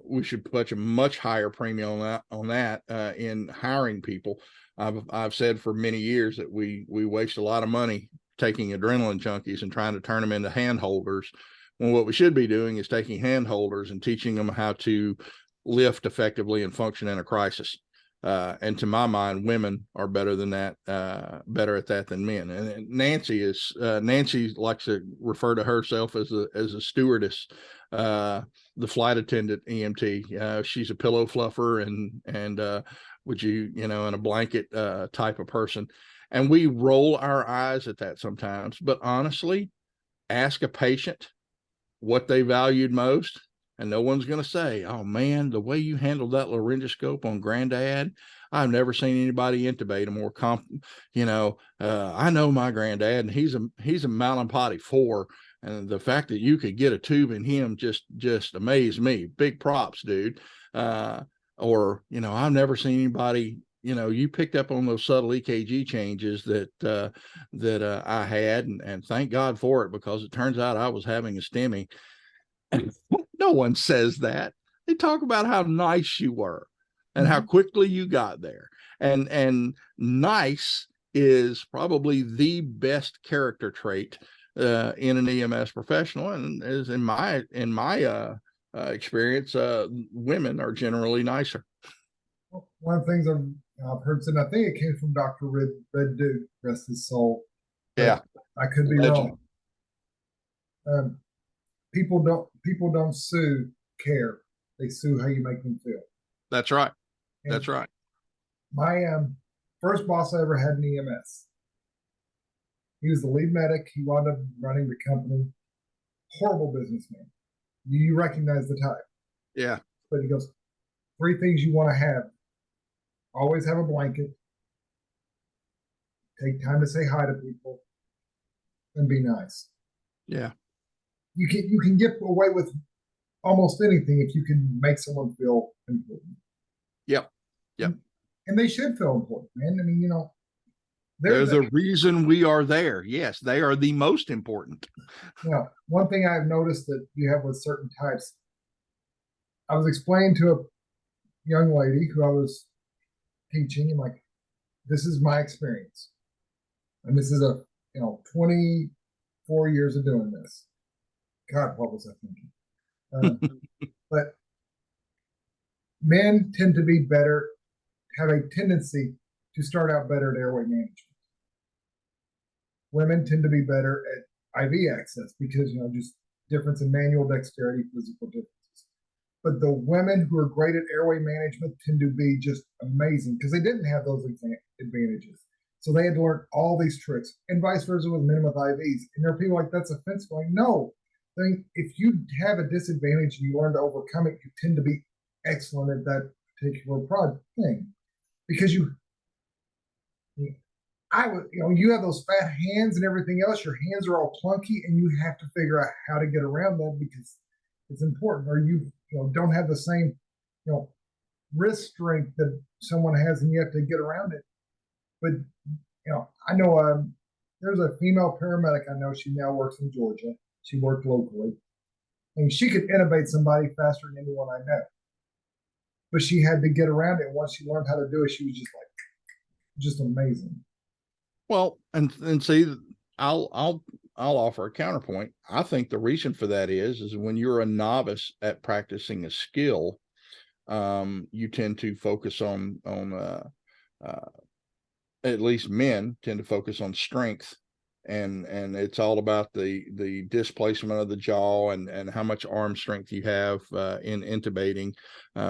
we should put a much higher premium on that in hiring people. I've said for many years that we waste a lot of money taking adrenaline junkies and trying to turn them into hand holders, when what we should be doing is taking hand holders and teaching them how to lift effectively and function in a crisis. And to my mind, women are better than that, better at that than men. And Nancy likes to refer to herself as a stewardess, the flight attendant EMT. She's a pillow fluffer and would you in a blanket type of person. And we roll our eyes at that sometimes. But honestly, ask a patient what they valued most, and no one's going to say, oh man, the way you handled that laryngoscope on Granddad, I've never seen anybody intubate a more I know my granddad, and he's a Mountain Potty 4. And the fact that you could get a tube in him just amazed me. Big props, dude. Or, I've never seen anybody, you picked up on those subtle EKG changes that I had, and thank God for it, because it turns out I was having a STEMI. No one says that. They talk about how nice you were and how quickly you got there. And nice is probably the best character trait in an EMS professional, and is in my experience, women are generally nicer. One of the things I've heard said, I think it came from Dr. Red Duke, rest his soul. Yeah, I could be wrong. People don't sue care. they sue how you make them feel. That's right. And That's right. my first boss I ever had in EMS, he was the lead medic. He wound up running the company. Horrible businessman. You recognize the type. Yeah. But he goes, 3 things you want to have. Always have a blanket. Take time to say hi to people, and be nice. Yeah. You can get away with almost anything if you can make someone feel important. Yep. Yep. And they should feel important, man. I mean, they're the reason we are there. Yes, they are the most important. One thing I've noticed that you have with certain types, I was explaining to a young lady who I was teaching, and like, this is my experience. And this is 24 years of doing this. God, what was I thinking? But men tend to be better, have a tendency to start out better at airway management. Women tend to be better at IV access because, just difference in manual dexterity, physical differences. But the women who are great at airway management tend to be just amazing because they didn't have those advantages. So they had to learn all these tricks, and vice versa with men with IVs. And there are people like, that's offensive. Like, no. If you have a disadvantage and you learn to overcome it, you tend to be excellent at that particular thing. Because you have those fat hands and everything else. Your hands are all clunky, and you have to figure out how to get around them because it's important. Or you don't have the same wrist strength that someone has, and you have to get around it. But I know there's a female paramedic I know. She now works in Georgia. She worked locally, and she could intubate somebody faster than anyone I know. But she had to get around it. And once she learned how to do it, she was just amazing. Well, and see, I'll offer a counterpoint. I think the reason for that is when you're a novice at practicing a skill, you tend to focus on at least men tend to focus on strength, and it's all about the displacement of the jaw and how much arm strength you have in intubating,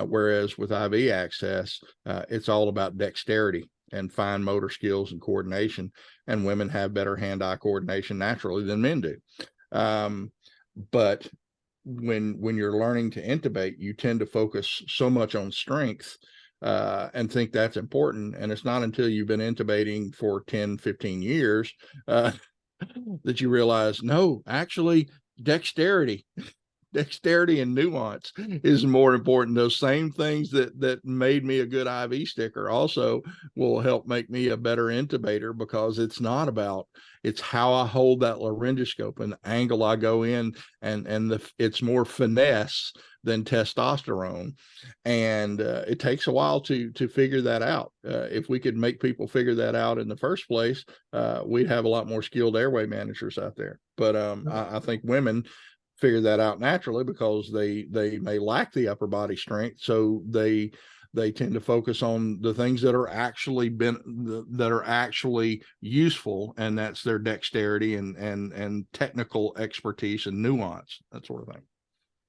whereas with IV access, it's all about dexterity and fine motor skills and coordination, and women have better hand-eye coordination naturally than men do. But when you're learning to intubate, you tend to focus so much on strength and think that's important. And it's not until you've been intubating for 10, 15 years that you realize, no, actually, dexterity and nuance is more important. Those same things that made me a good IV sticker also will help make me a better intubator, because it's how I hold that laryngoscope and the angle I go in, and it's more finesse than testosterone. And it takes a while to figure that out. If we could make people figure that out in the first place, we'd have a lot more skilled airway managers out there. But I think women figure that out naturally because they may lack the upper body strength, so they tend to focus on the things that are actually useful, and that's their dexterity and technical expertise and nuance, that sort of thing.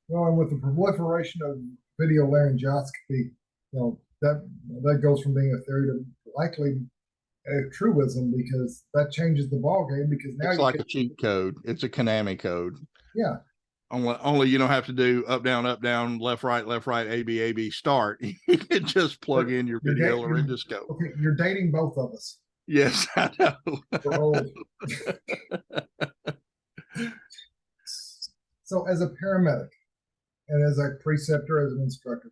Well, and with the proliferation of video laryngoscopy, that goes from being a theory to likely a truism, because that changes the ball game. Because now it's like a cheat code. It's a Konami code. Yeah. Only you don't have to do up, down, left, right, AB, start. You can just plug in your video laryngoscope. Okay, you're dating both of us. Yes, I know. We're old. So as a paramedic and as a preceptor, as an instructor,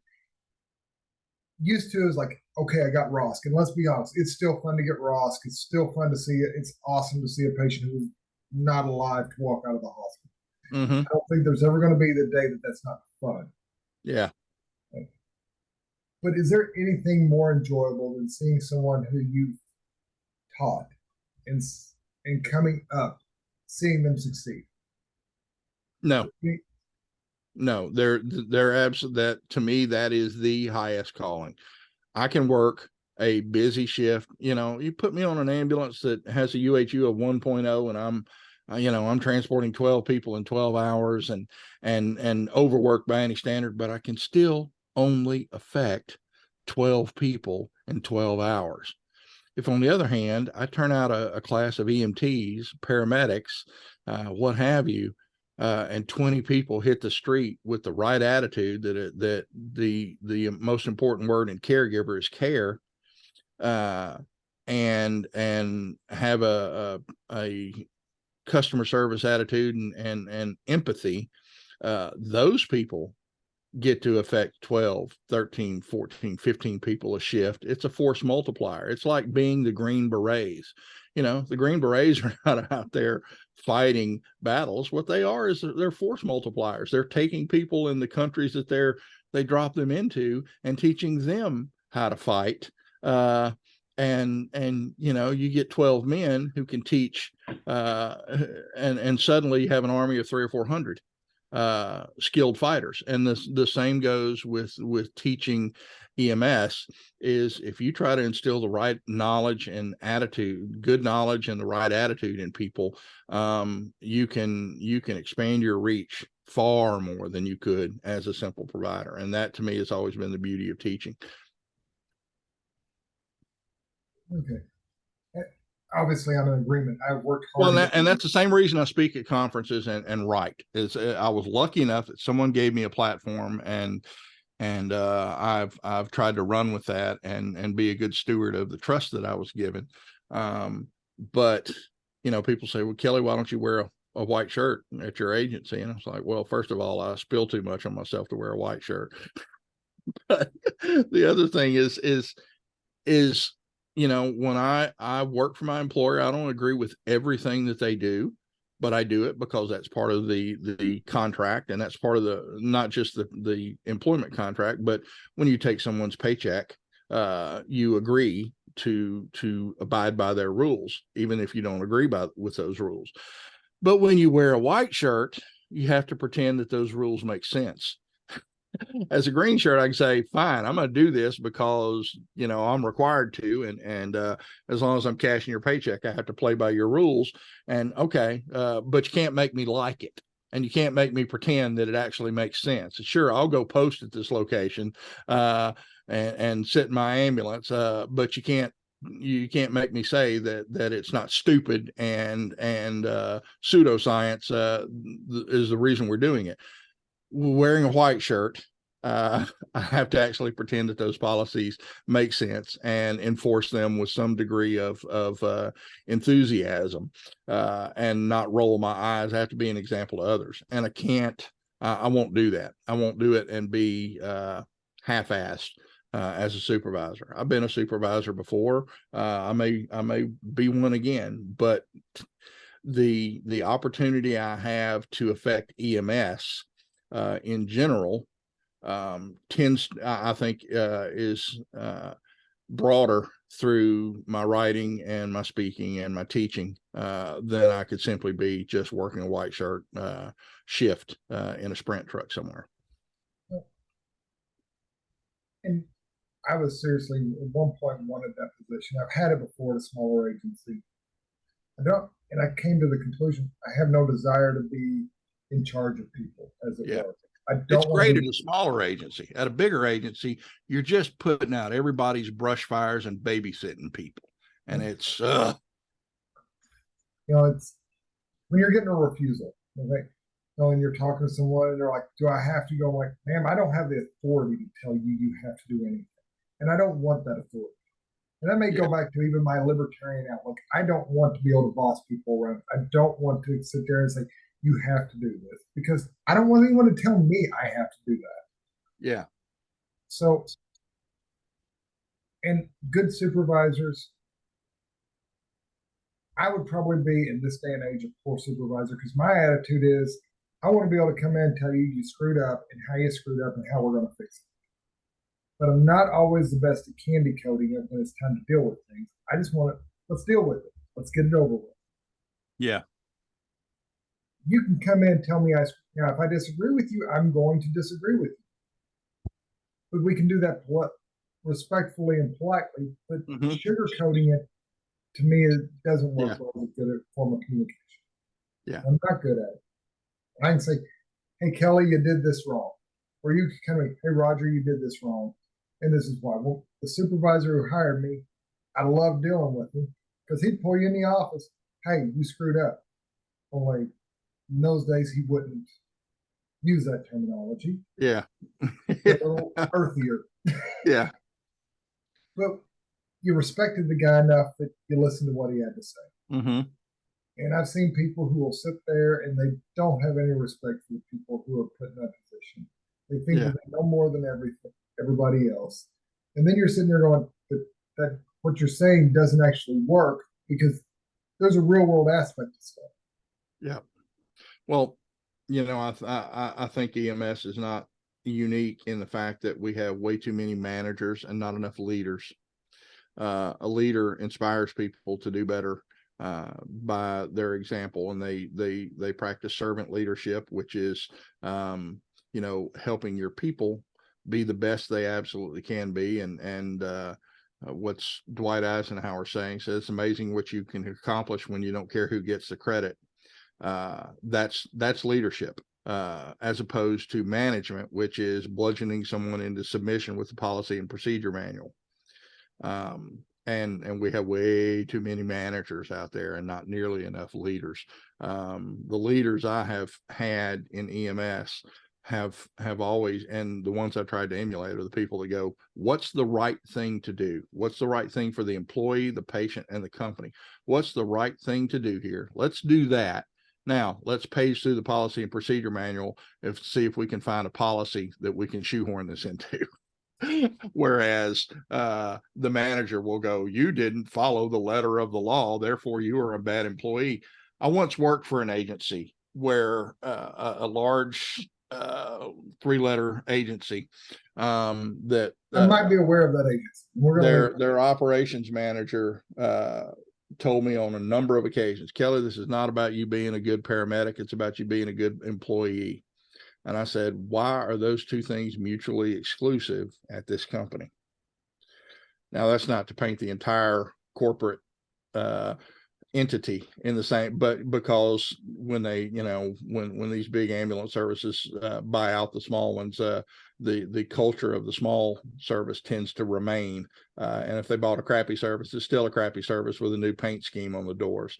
used to is like, okay, I got ROSC. And let's be honest, it's still fun to get ROSC. It's still fun to see it. It's awesome to see a patient who's not alive to walk out of the hospital. Mm-hmm. I don't think there's ever going to be the day that's not fun. Yeah. But is there anything more enjoyable than seeing someone who you've taught and coming up, seeing them succeed? No. They're absolutely, that to me, that is the highest calling. I can work a busy shift. You put me on an ambulance that has a UHU of 1.0 and I'm transporting 12 people in 12 hours and overworked by any standard, but I can still only affect 12 people in 12 hours. If, on the other hand, I turn out a class of EMTs, paramedics, what have you, and 20 people hit the street with the right attitude, that the most important word in caregiver is care, and have a customer service attitude and empathy, those people get to affect 12, 13, 14, 15 people a shift. It's a force multiplier. It's like being the Green Berets. The Green Berets are not out there fighting battles. What they are is they're force multipliers. They're taking people in the countries that they drop them into and teaching them how to fight. And you get 12 men who can teach, and suddenly you have an army of 300 or 400 skilled fighters. And the same goes with teaching EMS. Is if you try to instill the right knowledge and attitude, good knowledge and the right attitude in people, you can expand your reach far more than you could as a simple provider. And that, to me, has always been the beauty of teaching. Okay. Obviously, I'm in agreement. I've worked hard. Well, and that's the same reason I speak at conferences and write. Is I was lucky enough that someone gave me a platform, and I've tried to run with that and be a good steward of the trust that I was given. But people say, well, Kelly, why don't you wear a white shirt at your agency? And I was like, well, first of all, I spill too much on myself to wear a white shirt. But the other thing is when I work for my employer, I don't agree with everything that they do, but I do it because that's part of the contract, and that's part of not just the employment contract, but when you take someone's paycheck, you agree to abide by their rules, even if you don't agree with those rules. But when you wear a white shirt, you have to pretend that those rules make sense. As a green shirt, I can say, fine, I'm going to do this because, I'm required to. And as long as I'm cashing your paycheck, I have to play by your rules. And okay, but you can't make me like it. And you can't make me pretend that it actually makes sense. Sure, I'll go post at this location and sit in my ambulance, but you can't make me say that it's not stupid and pseudoscience is the reason we're doing it. Wearing a white shirt, I have to actually pretend that those policies make sense and enforce them with some degree of enthusiasm, and not roll my eyes. I have to be an example to others, and I won't do that. I won't do it and be half-assed as a supervisor. I've been a supervisor before. I may be one again, but the opportunity I have to affect EMS in general tends, I think, is broader through my writing and my speaking and my teaching than I could simply be just working a white shirt shift in a Sprint truck somewhere. And I was seriously at one point wanted that position. I've had it before at a smaller agency. And I came to the conclusion I have no desire to be in charge of people, as it were. It's great at a smaller agency. At a bigger agency, you're just putting out everybody's brush fires and babysitting people. And it's it's when you're getting a refusal, okay? And you're talking to someone and they're like, do I have to go? I'm like, ma'am, I don't have the authority to tell you have to do anything. And I don't want that authority. And that may go back to even my libertarian outlook. I don't want to be able to boss people around. I don't want to sit there and say, you have to do this, because I don't want anyone to tell me I have to do that. Yeah. So, and good supervisors, I would probably be in this day and age a poor supervisor, because my attitude is I want to be able to come in and tell you screwed up and how you screwed up and how we're going to fix it. But I'm not always the best at candy coating it when it's time to deal with things. I just want to, let's deal with it. Let's get it over with. Yeah. You can come in and tell me, if I disagree with you, I'm going to disagree with you. But we can do that respectfully and politely. But sugarcoating it, to me, it doesn't work well with a good form of communication. Yeah. I'm not good at it. I can say, hey, Kelly, you did this wrong. Or you can kind of, hey, Roger, you did this wrong. And this is why. Well, the supervisor who hired me, I love dealing with him because he'd pull you in the office. Hey, you screwed up. Only in those days, he wouldn't use that terminology. Yeah. A little earthier. Yeah. But you respected the guy enough that you listened to what he had to say. Mm-hmm. And I've seen people who will sit there and they don't have any respect for the people who are put in that position. They think Yeah. that they know more than everybody else. And then you're sitting there going, that what you're saying doesn't actually work because there's a real world aspect to stuff. Yeah. Well, I think EMS is not unique in the fact that we have way too many managers and not enough leaders. A leader inspires people to do better by their example, and they practice servant leadership, which is helping your people be the best they absolutely can be. And what's Dwight Eisenhower saying, says it's amazing what you can accomplish when you don't care who gets the credit. That's leadership, as opposed to management, which is bludgeoning someone into submission with the policy and procedure manual. And we have way too many managers out there and not nearly enough leaders. The leaders I have had in EMS have always, and the ones I tried to emulate are the people that go, what's the right thing to do? What's the right thing for the employee, the patient, and the company? What's the right thing to do here? Let's do that. Now let's page through the policy and procedure manual and see if we can find a policy that we can shoehorn this into. Whereas the manager will go, you didn't follow the letter of the law, therefore you are a bad employee. I once worked for an agency where a large 3-letter agency that I might be aware of that agency. Their operations manager told me on a number of occasions, Kelly, this is not about you being a good paramedic, it's about you being a good employee. And I said, why are those two things mutually exclusive at this company? Now, that's not to paint the entire corporate entity in the same, but because when they, when these big ambulance services buy out the small ones, the culture of the small service tends to remain. And if they bought a crappy service, it's still a crappy service with a new paint scheme on the doors.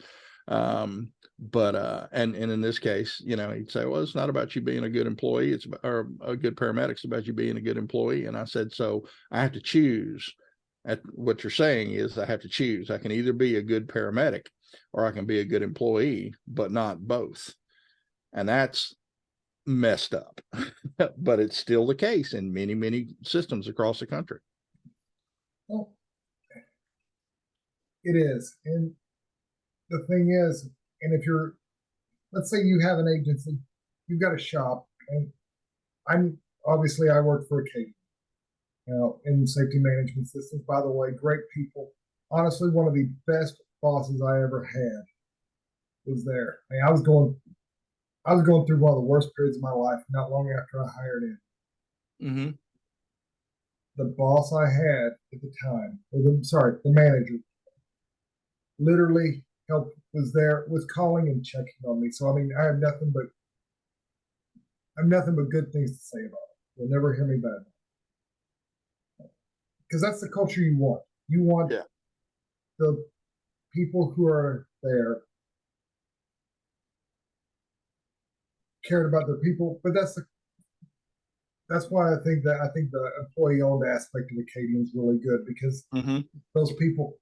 But in this case, he'd say, well, it's not about you being a good employee, it's about, or a good paramedic, it's about you being a good employee. And I said, so I have to choose. At what you're saying is I have to choose. I can either be a good paramedic or I can be a good employee, but not both. And that's messed up. But it's still the case in many, many systems across the country. Well, it is. And the thing is, and if you're, let's say you have an agency, you've got a shop, and I work for a catering, in safety management systems. By the way, great people. Honestly, one of the best bosses I ever had was there. I mean, I was going through one of the worst periods of my life not long after I hired in. Mm-hmm. The boss I had at the time, the manager, literally was calling and checking on me. So I mean, I have nothing but good things to say about it. You'll never hear me bad. Because that's the culture you want. You want the people who are there cared about their people, but that's why I think the employee-owned aspect of Acadian is really good because those people,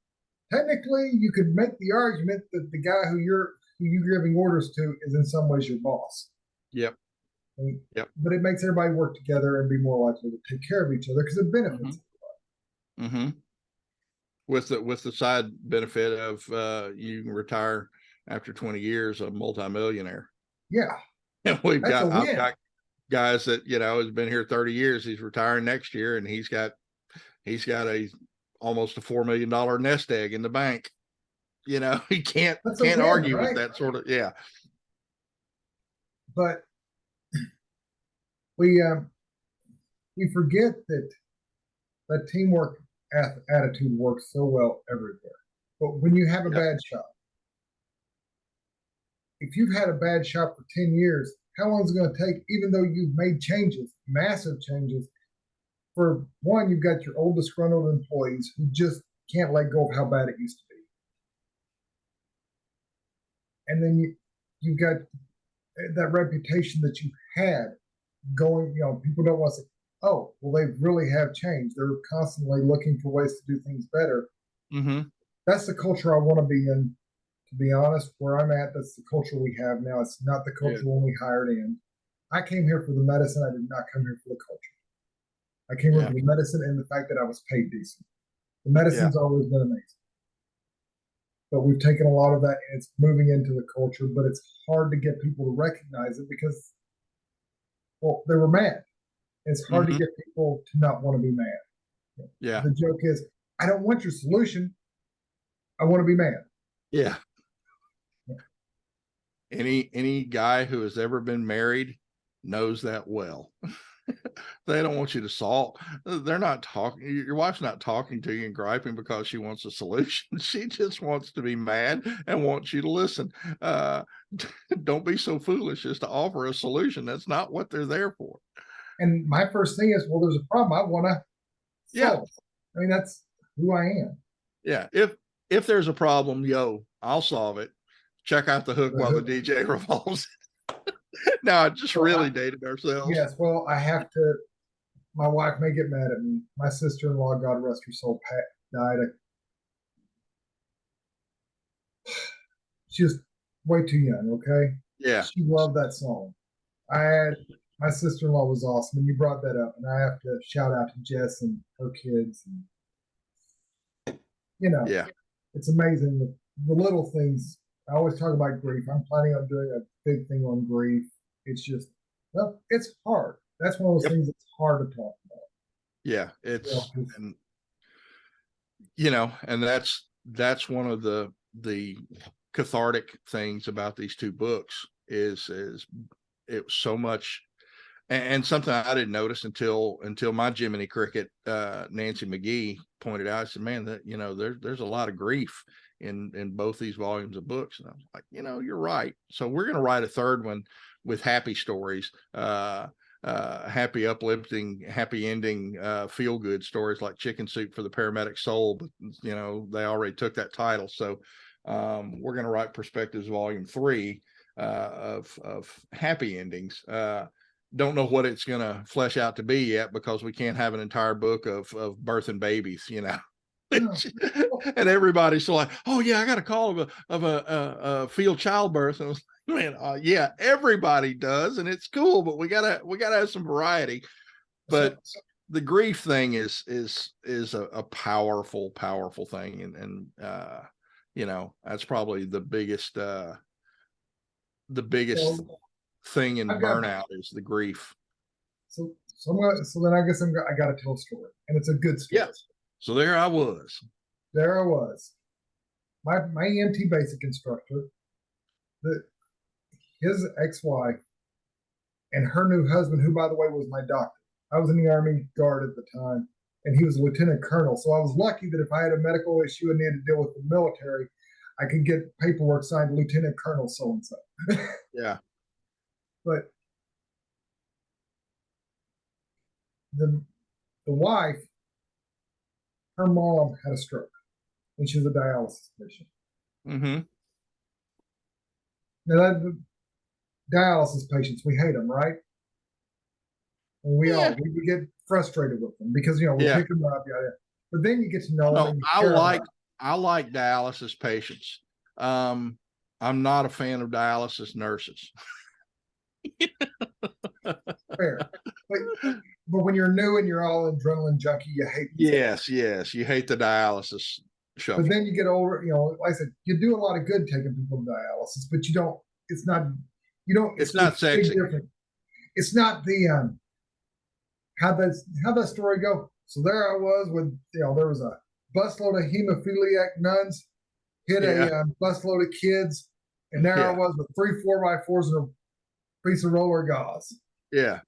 technically, you could make the argument that the guy who you're giving orders to is in some ways your boss. Yep. Yep. But it makes everybody work together and be more likely to take care of each other because it benefits everybody. With the side benefit of you can retire after 20 years a multimillionaire. Yeah. And I've got guys that has been here 30 years. He's retiring next year, and he's got almost a $4 million nest egg in the bank. He can't argue with that sort of But we forget that teamwork attitude works so well everywhere. But when you have a bad shot, if you've had a bad shop for 10 years, how long is it going to take, even though you've made changes, massive changes? For one, you've got your old disgruntled employees who just can't let go of how bad it used to be. And then you've got that reputation that you had going, people don't want to say, oh, well, they really have changed. They're constantly looking for ways to do things better. Mm-hmm. That's the culture I want to be in. To be honest, where I'm at, that's the culture we have now. It's not the culture when we hired in. I came here for the medicine. I did not come here for the culture. I came here for the medicine and the fact that I was paid decent. The medicine's always been amazing. But we've taken a lot of that and it's moving into the culture, but it's hard to get people to recognize it because, well, they were mad. It's hard to get people to not want to be mad. Yeah. The joke is, I don't want your solution. I want to be mad. Yeah. Any guy who has ever been married knows that well. They don't want you to solve. They're not talking. Your wife's not talking to you and griping because she wants a solution. She just wants to be mad and wants you to listen. Don't be so foolish as to offer a solution. That's not what they're there for. And my first thing is, well, there's a problem. I want to solve. I mean, that's who I am. Yeah. If there's a problem, I'll solve it. Check out the hook while the DJ revolves. Now, I just really dated ourselves. Yes, well, I have to. My wife may get mad at me. My sister-in-law, God rest her soul, died. She was way too young. Okay. Yeah. She loved that song. My sister-in-law was awesome, and you brought that up, and I have to shout out to Jess and her kids. And, it's amazing the little things. I always talk about grief. I'm planning on doing a big thing on grief. It's just, well, it's hard. That's one of those things that's hard to talk about. Yeah, it's, and that's one of the cathartic things about these two books is it was so much, and something I didn't notice until my Jiminy Cricket, Nancy McGee pointed out. I said, man, that there's a lot of grief in both these volumes of books. And I was like, you're right. So we're going to write a third one with happy stories, happy, uplifting, happy ending, feel good stories like Chicken Soup for the Paramedic Soul. But, they already took that title. So we're going to write Perspectives Volume 3 of happy endings. Don't know what it's going to flesh out to be yet because we can't have an entire book of birthing babies, and everybody's so like, oh yeah, I got a call of a field childbirth. And I was like, man, yeah, everybody does, and it's cool, but we gotta have some variety. But the grief thing is a powerful thing, and that's probably the biggest thing in burnout is the grief. So then I guess I got to tell a story, and it's a good story. Yeah. So there I was. My EMT basic instructor, his ex-wife and her new husband, who by the way was my doctor. I was in the Army Guard at the time, and he was a lieutenant colonel. So I was lucky that if I had a medical issue and needed to deal with the military, I could get paperwork signed Lieutenant Colonel so-and-so. Yeah. But the wife, her mom had a stroke, and she was a dialysis patient. Mm-hmm. Now, dialysis patients, we hate them, right? And we get frustrated with them because we pick them up, but then you get to know them. I like dialysis patients. I'm not a fan of dialysis nurses. Fair. But when you're new and you're all adrenaline junkie, you hate them. Yes, you hate the dialysis shuffle. But then you get older, like I said, you do a lot of good taking people to dialysis, but it's not sexy. It's not the how'd that story go? So there I was with there was a busload of hemophiliac nuns hit a busload of kids, and there I was with 3 4x4s and a piece of roller gauze. Yeah.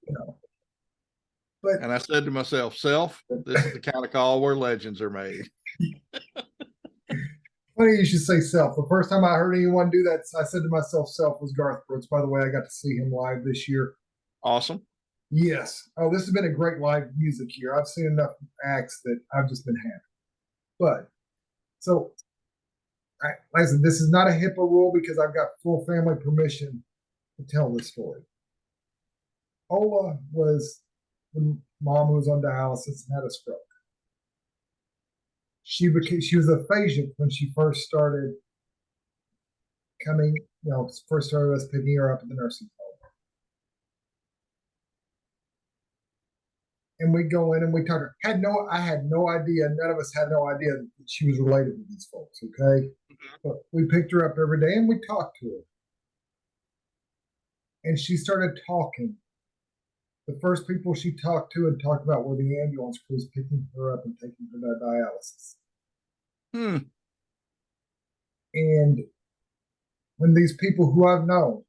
And I said to myself, this is the kind of call where legends are made. Funny you should say self. The first time I heard anyone do that, I said to myself, self was Garth Brooks. By the way, I got to see him live this year. Awesome. Yes. Oh, this has been a great live music year. I've seen enough acts that I've just been happy. But so, like I said, this is not a HIPAA rule because I've got full family permission to tell this story. Ola was the mom who was on dialysis and had a stroke. She was aphasia when she first started coming, first started us picking her up at the nursing home. And we go in and we talk. I had no idea. None of us had no idea that she was related to these folks. Okay, but we picked her up every day and we talked to her, and she started talking. The first people she talked to and talked about were the ambulance crews picking her up and taking her to dialysis. And when these people who I've known,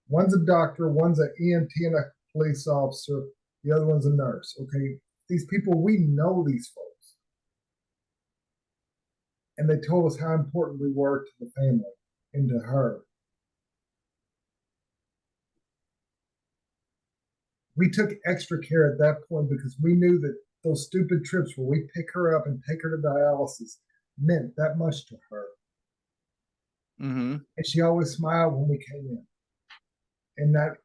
one's a doctor, one's an EMT and a police officer, the other one's a nurse. Okay, these people, we know these folks. And they told us how important we were to the family and to her. We took extra care at that point because we knew that those stupid trips where we pick her up and take her to dialysis meant that much to her. Mm-hmm. And she always smiled when we came in. And that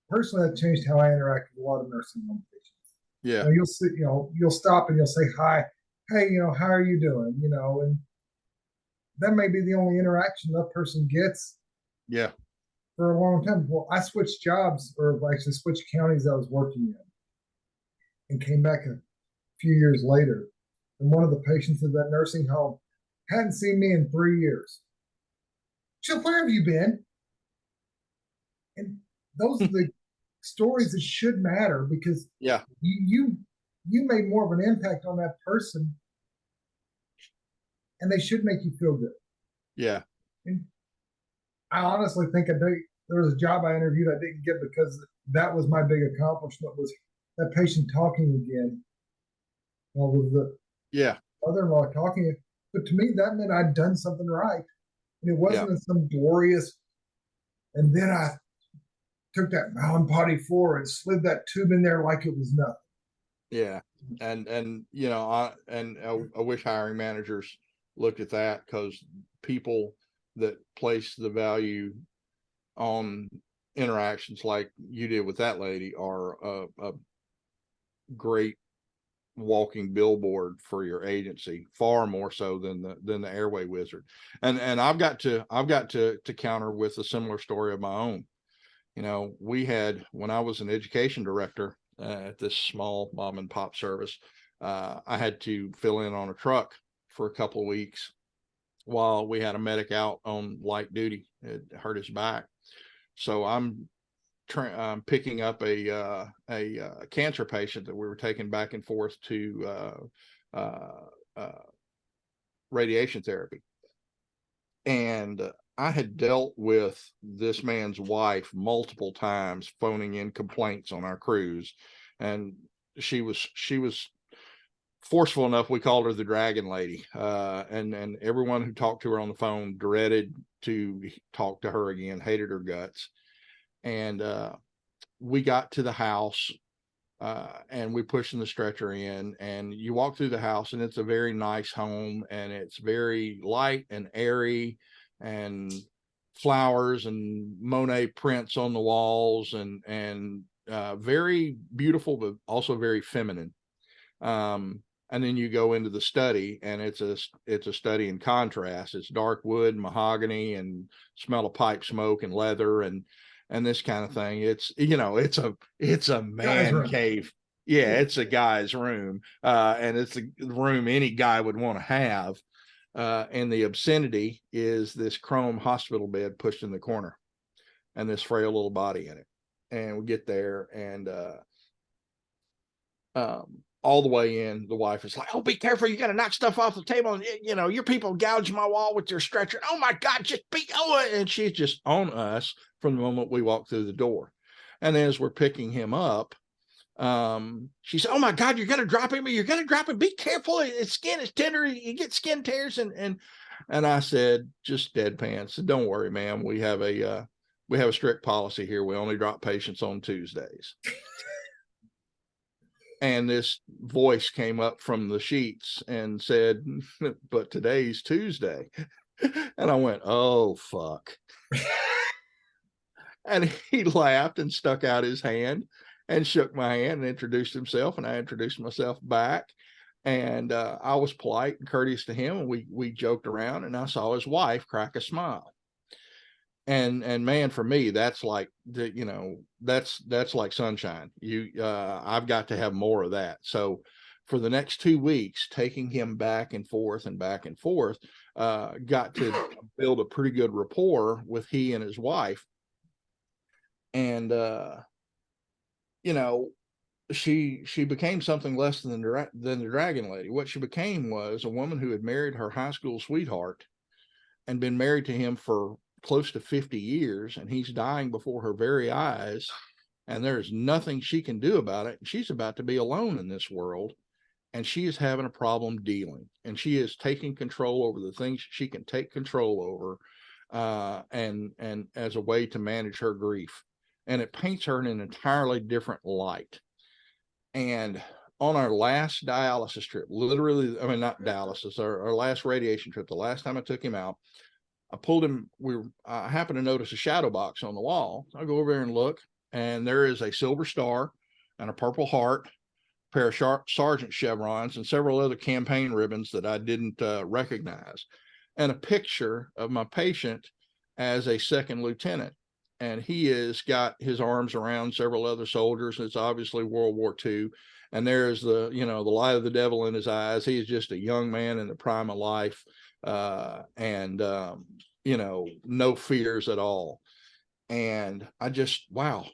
personally, that changed how I interact with a lot of nursing home patients. Yeah. You'll sit, you'll stop and you'll say hi. Hey, how are you doing? And that may be the only interaction that person gets. Yeah. For a long time. Well, I switched jobs, or actually switched counties I was working in, and came back a few years later. And one of the patients at that nursing home hadn't seen me in 3 years. She said, "Where have you been?" And those are the stories that should matter because you made more of an impact on that person, and they should make you feel good. Yeah. And I honestly think there was a job I interviewed I didn't get because that was my big accomplishment, was that patient talking again. Well, with the mother-in-law talking, but to me that meant I'd done something right, and it wasn't some glorious. And then I took that mountain potty floor and slid that tube in there like it was nothing. Yeah, and I wish hiring managers looked at that, because people that place the value on interactions like you did with that lady are a great walking billboard for your agency, far more so than the airway wizard. And I've got to counter with a similar story of my own. We had, when I was an education director at this small mom and pop service, I had to fill in on a truck for a couple of weeks while we had a medic out on light duty. It hurt his back. So I'm picking up a cancer patient that we were taking back and forth to radiation therapy. And I had dealt with this man's wife multiple times, phoning in complaints on our crews. And she was forceful enough, we called her the Dragon Lady. And everyone who talked to her on the phone dreaded to talk to her again, hated her guts. And we got to the house, and we pushing the stretcher in, and you walk through the house, and it's a very nice home, and it's very light and airy, and flowers and Monet prints on the walls, and very beautiful, but also very feminine. And then you go into the study, and it's a study in contrast. It's dark wood, mahogany, and smell of pipe smoke and leather and this kind of thing. It's it's a man cave. Yeah, it's a guy's room, and it's a room any guy would want to have. And the obscenity is this chrome hospital bed pushed in the corner, and this frail little body in it. And we get there, and all the way in, the wife is like, "Oh, be careful! You got to knock stuff off the table. And, your people gouge my wall with their stretcher. Oh my God, just be and she's just on us from the moment we walk through the door. And then as we're picking him up, she said, "Oh my God, you're gonna drop him! You're gonna drop him! Be careful! His skin is tender. You get skin tears." And And I said, just deadpan, said, don't worry, ma'am. We have a strict policy here. We only drop patients on Tuesdays. And this voice came up from the sheets and said, but today's Tuesday. And I went, oh, fuck. And he laughed and stuck out his hand and shook my hand and introduced himself. And I introduced myself back. And I was polite and courteous to him. And we joked around, and I saw his wife crack a smile. And man, for me, that's like that's like sunshine. I've got to have more of that. So for the next 2 weeks, taking him back and forth, got to build a pretty good rapport with he and his wife. And she became something less than the Dragon Lady. What she became was a woman who had married her high school sweetheart and been married to him for close to 50 years, and he's dying before her very eyes, and there's nothing she can do about it. She's about to be alone in this world, and she is having a problem dealing, and she is taking control over the things she can take control over, and as a way to manage her grief. And it paints her in an entirely different light. And on our last dialysis trip, literally, I mean, not dialysis, our last radiation trip, the last time I took him out, I pulled him. I happened to notice a shadow box on the wall. I go over there and look, and there is a silver star and a purple heart, a pair of sergeant chevrons, and several other campaign ribbons that I didn't recognize, and a picture of my patient as a second lieutenant. And he has got his arms around several other soldiers. It's obviously World War II. And there's the light of the devil in his eyes. He is just a young man in the prime of life, and no fears at all. And I just, wow,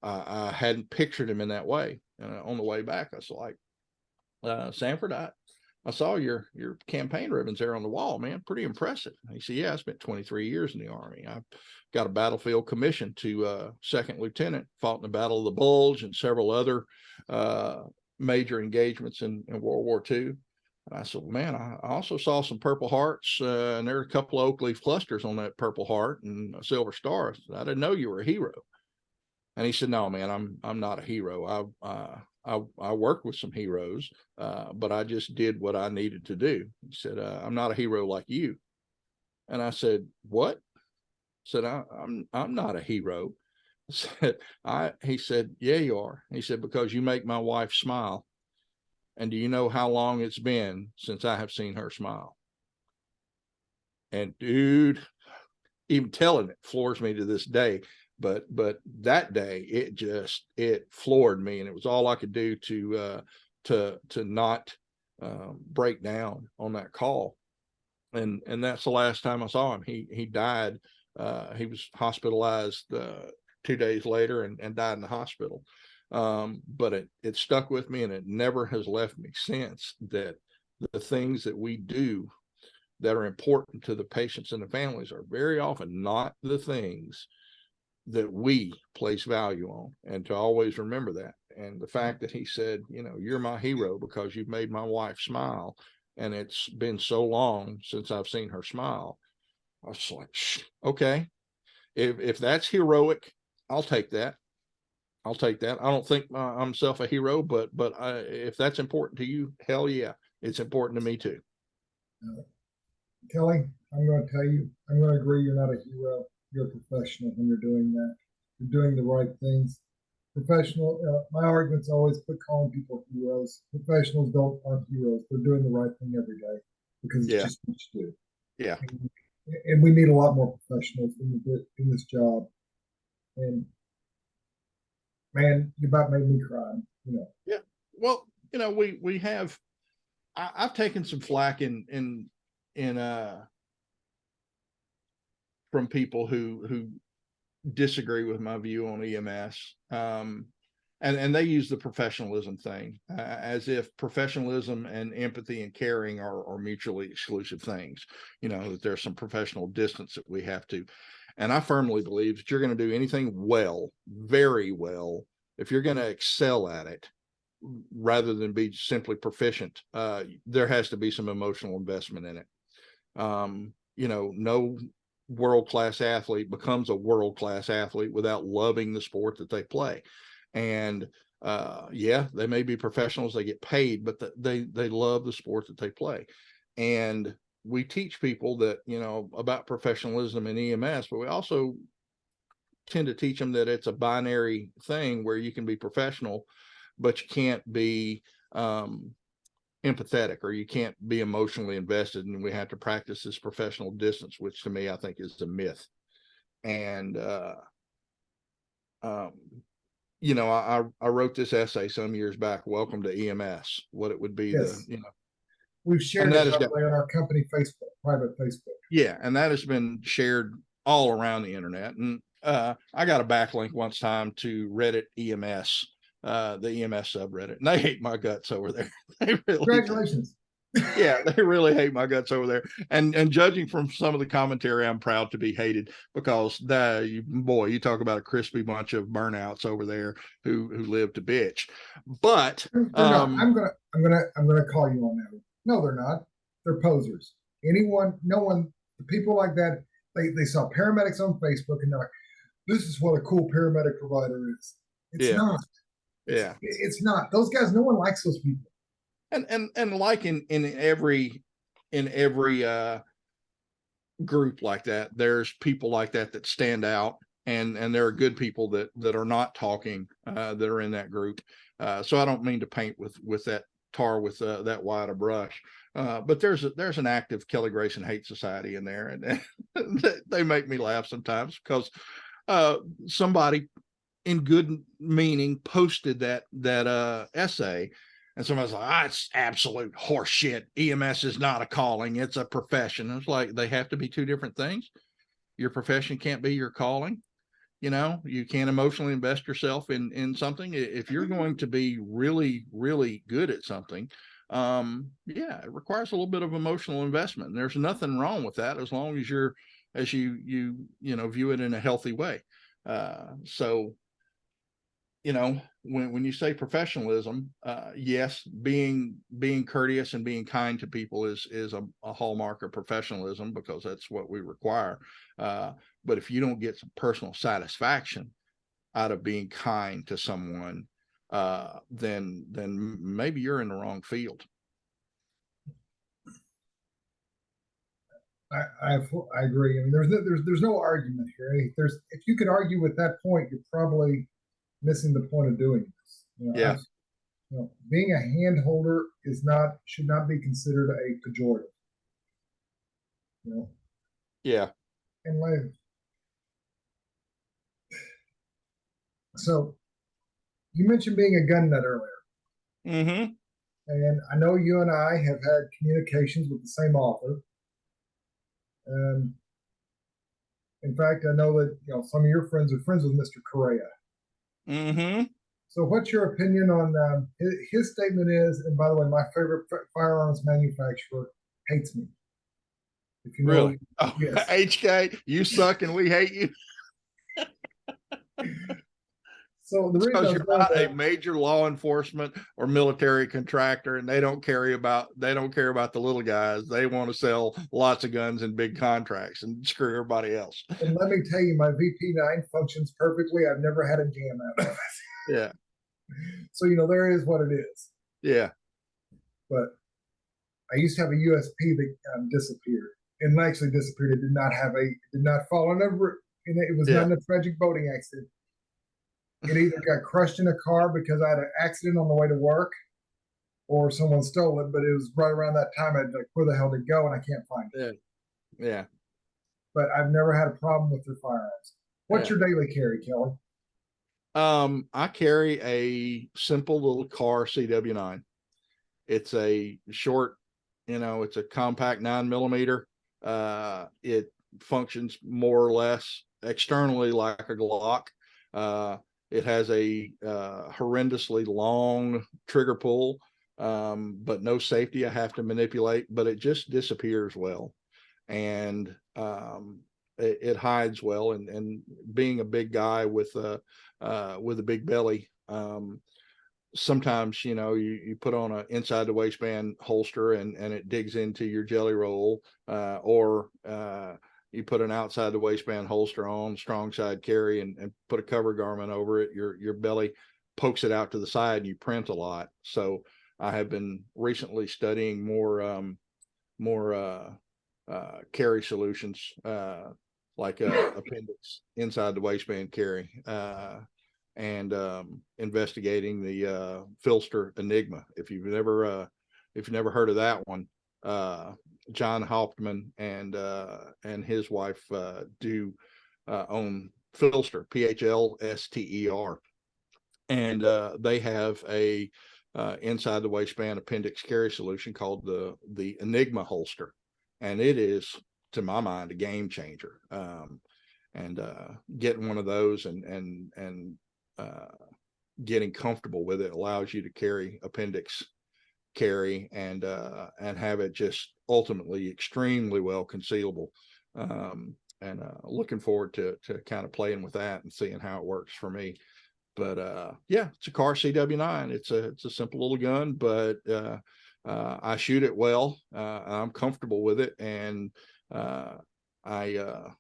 I hadn't pictured him in that way. And on the way back, I was like, Sanford, I saw your campaign ribbons there on the wall, man. Pretty impressive. He said, yeah, I spent 23 years in the Army. I got a battlefield commission to second lieutenant, fought in the Battle of the Bulge and several other major engagements in World War II. And I said, man, I also saw some Purple Hearts, and there are a couple of oak leaf clusters on that Purple Heart and a silver star. I didn't know you were a hero. And he said, no, man, I'm not a hero. I worked with some heroes, but I just did what I needed to do. He said, I'm not a hero like you. And I said, what? I said, I'm not a hero. He said, yeah, you are. He said, because you make my wife smile. And do you know how long it's been since I have seen her smile? And dude, even telling it floors me to this day. But that day, it floored me, and it was all I could do to not break down on that call. And that's the last time I saw him. He died. He was hospitalized 2 days later and died in the hospital. But it stuck with me, and it never has left me since, that the things that we do that are important to the patients and the families are very often not the things that we place value on, and to always remember that. And the fact that he said, you're my hero because you've made my wife smile, and it's been so long since I've seen her smile. I was like, okay, if that's heroic, I'll take that. I don't think I'm self a hero, but if that's important to you, hell yeah, it's important to me too. Kelly, I'm going to tell you, I'm going to agree. You're not a hero. You're a professional when you're doing that. You're doing the right things. Professional. My argument's always quit calling people heroes. Professionals aren't heroes. They're doing the right thing every day because it's just what you do. Yeah. And we need a lot more professionals in this job. And man, you about made me cry. Yeah. Well, we have. I've taken some flack in from people who disagree with my view on EMS. And they use the professionalism thing as if professionalism and empathy and caring are mutually exclusive things, that there's some professional distance that we have to. And I firmly believe that you're going to do anything well, very well, if you're going to excel at it, rather than be simply proficient, there has to be some emotional investment in it. No world-class athlete becomes a world-class athlete without loving the sport that they play. And yeah, they may be professionals, they get paid, but they love the sport that they play. And we teach people that, about professionalism in EMS, but we also tend to teach them that it's a binary thing where you can be professional, but you can't be empathetic, or you can't be emotionally invested, and we have to practice this professional distance, which to me I think is a myth. And I wrote this essay some years back, Welcome to EMS, what it would be. Yes. We've shared and it that has got, on our company Facebook, private Facebook. yeah, and that has been shared all around the internet. And I got a backlink once time to Reddit EMS, the EMS subreddit, and they hate my guts over there. They really Congratulations. Yeah, they really hate my guts over there. And judging from some of the commentary, I'm proud to be hated, because you talk about a crispy bunch of burnouts over there who live to bitch. But they're not. I'm gonna call you on that. No, they're not. They're posers. No one, the people like that, they saw paramedics on Facebook and they're like, this is what a cool paramedic provider is. It's not. It's not. Those guys, no one likes those people. And like in every group like that, there's people like that stand out, and there are good people that are not talking, that are in that group. So I don't mean to paint with that tar with that wide a brush, but there's an active Kelly Grayson hate society in there, and they make me laugh sometimes, because somebody in good meaning posted that essay, and somebody's like, it's absolute horseshit. EMS is not a calling, it's a profession. It's like, they have to be two different things. Your profession can't be your calling. You can't emotionally invest yourself in something. If you're going to be really, really good at something, yeah, it requires a little bit of emotional investment. And there's nothing wrong with that, as long as you view it in a healthy way. So when you say professionalism, yes, being courteous and being kind to people is a hallmark of professionalism, because that's what we require. But if you don't get some personal satisfaction out of being kind to someone, then maybe you're in the wrong field. I agree. I mean, there's no argument here. If you could argue with that point, you're probably missing the point of doing this. Yeah. Being a hand holder should not be considered a pejorative. Yeah. And so you mentioned being a gun nut earlier. Mm-hmm. And I know you and I have had communications with the same author. In fact, I know that some of your friends are friends with Mr. Correa. Mm-hmm. So what's your opinion on his statement is, and by the way, my favorite firearms manufacturer hates me. If you know, really? Oh, yes. HK, you suck and we hate you. So the reason you're not a major law enforcement or military contractor, and they don't care about the little guys. They want to sell lots of guns and big contracts and screw everybody else. And let me tell you, my VP9 functions perfectly. I've never had a jam out of it. Yeah. So there is what it is. Yeah. But I used to have a USP that disappeared, and actually disappeared. It did not fall in it was not in a tragic boating accident. It either got crushed in a car because I had an accident on the way to work, or someone stole it. But it was right around that time. I'd like, where the hell did it go? And I can't find it. Yeah. But I've never had a problem with their firearms. What's your daily carry, Kelly? I carry a simple little car CW9. It's a short, it's a compact 9mm. It functions more or less externally like a Glock. It has a horrendously long trigger pull, but no safety I have to manipulate, but it just disappears well. And it hides well. And being a big guy with a big belly, sometimes, you put on a inside the waistband holster and it digs into your jelly roll, or you put an outside the waistband holster on, strong side carry, and put a cover garment over it. Your belly pokes it out to the side and you print a lot. So I have been recently studying more carry solutions, like appendix inside the waistband carry, and investigating the Filster Enigma. If you've never heard of that one, John Hauptman and his wife do own Filster, PHLSTER, and they have a inside the waistband appendix carry solution called the Enigma holster, and it is, to my mind, a game changer. And getting one of those and getting comfortable with it allows you to carry appendix carry and have it just ultimately extremely well concealable. And looking forward to kind of playing with that and seeing how it works for me. But yeah, it's a Car CW9. It's a simple little gun, but I shoot it well. I'm comfortable with it, and I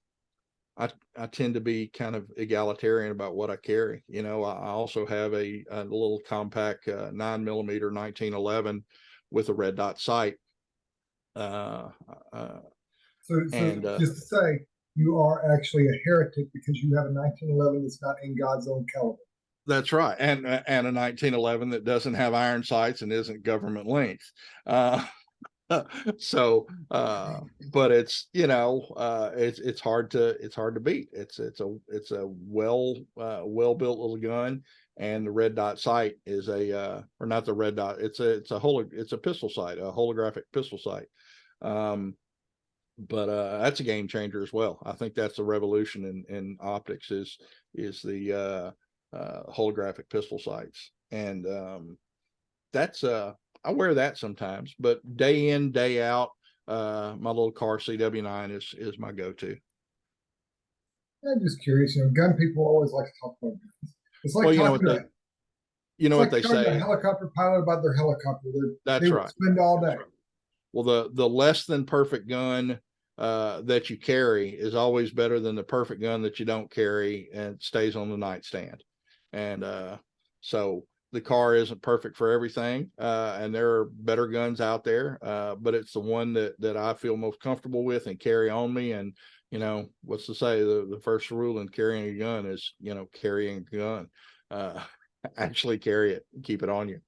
tend to be kind of egalitarian about what I carry. I also have a little compact 9mm 1911 with a red dot sight. So And just to say, you are actually a heretic because you have a 1911 that's not in God's own caliber. That's right, and a 1911 that doesn't have iron sights and isn't government length. So but it's it's hard to beat. It's a well built little gun, and the red dot sight is or not the red dot, it's a pistol sight, a holographic pistol sight. But that's a game changer as well. I think that's the revolution in optics is the holographic pistol sights, and that's I wear that sometimes, but day in, day out, my little Car CW9 is my go-to. I'm just curious, gun people always like to talk about guns. It's like Well, talking they to a say. helicopter pilot about their helicopter. That's They right. spend all day. Right. Well, the less than perfect gun that you carry is always better than the perfect gun that you don't carry and stays on the nightstand. And so the car isn't perfect for everything, and there are better guns out there, but it's the one that I feel most comfortable with and carry on me. And what's to say, the first rule in carrying a gun is carrying a gun. Actually carry it, keep it on you.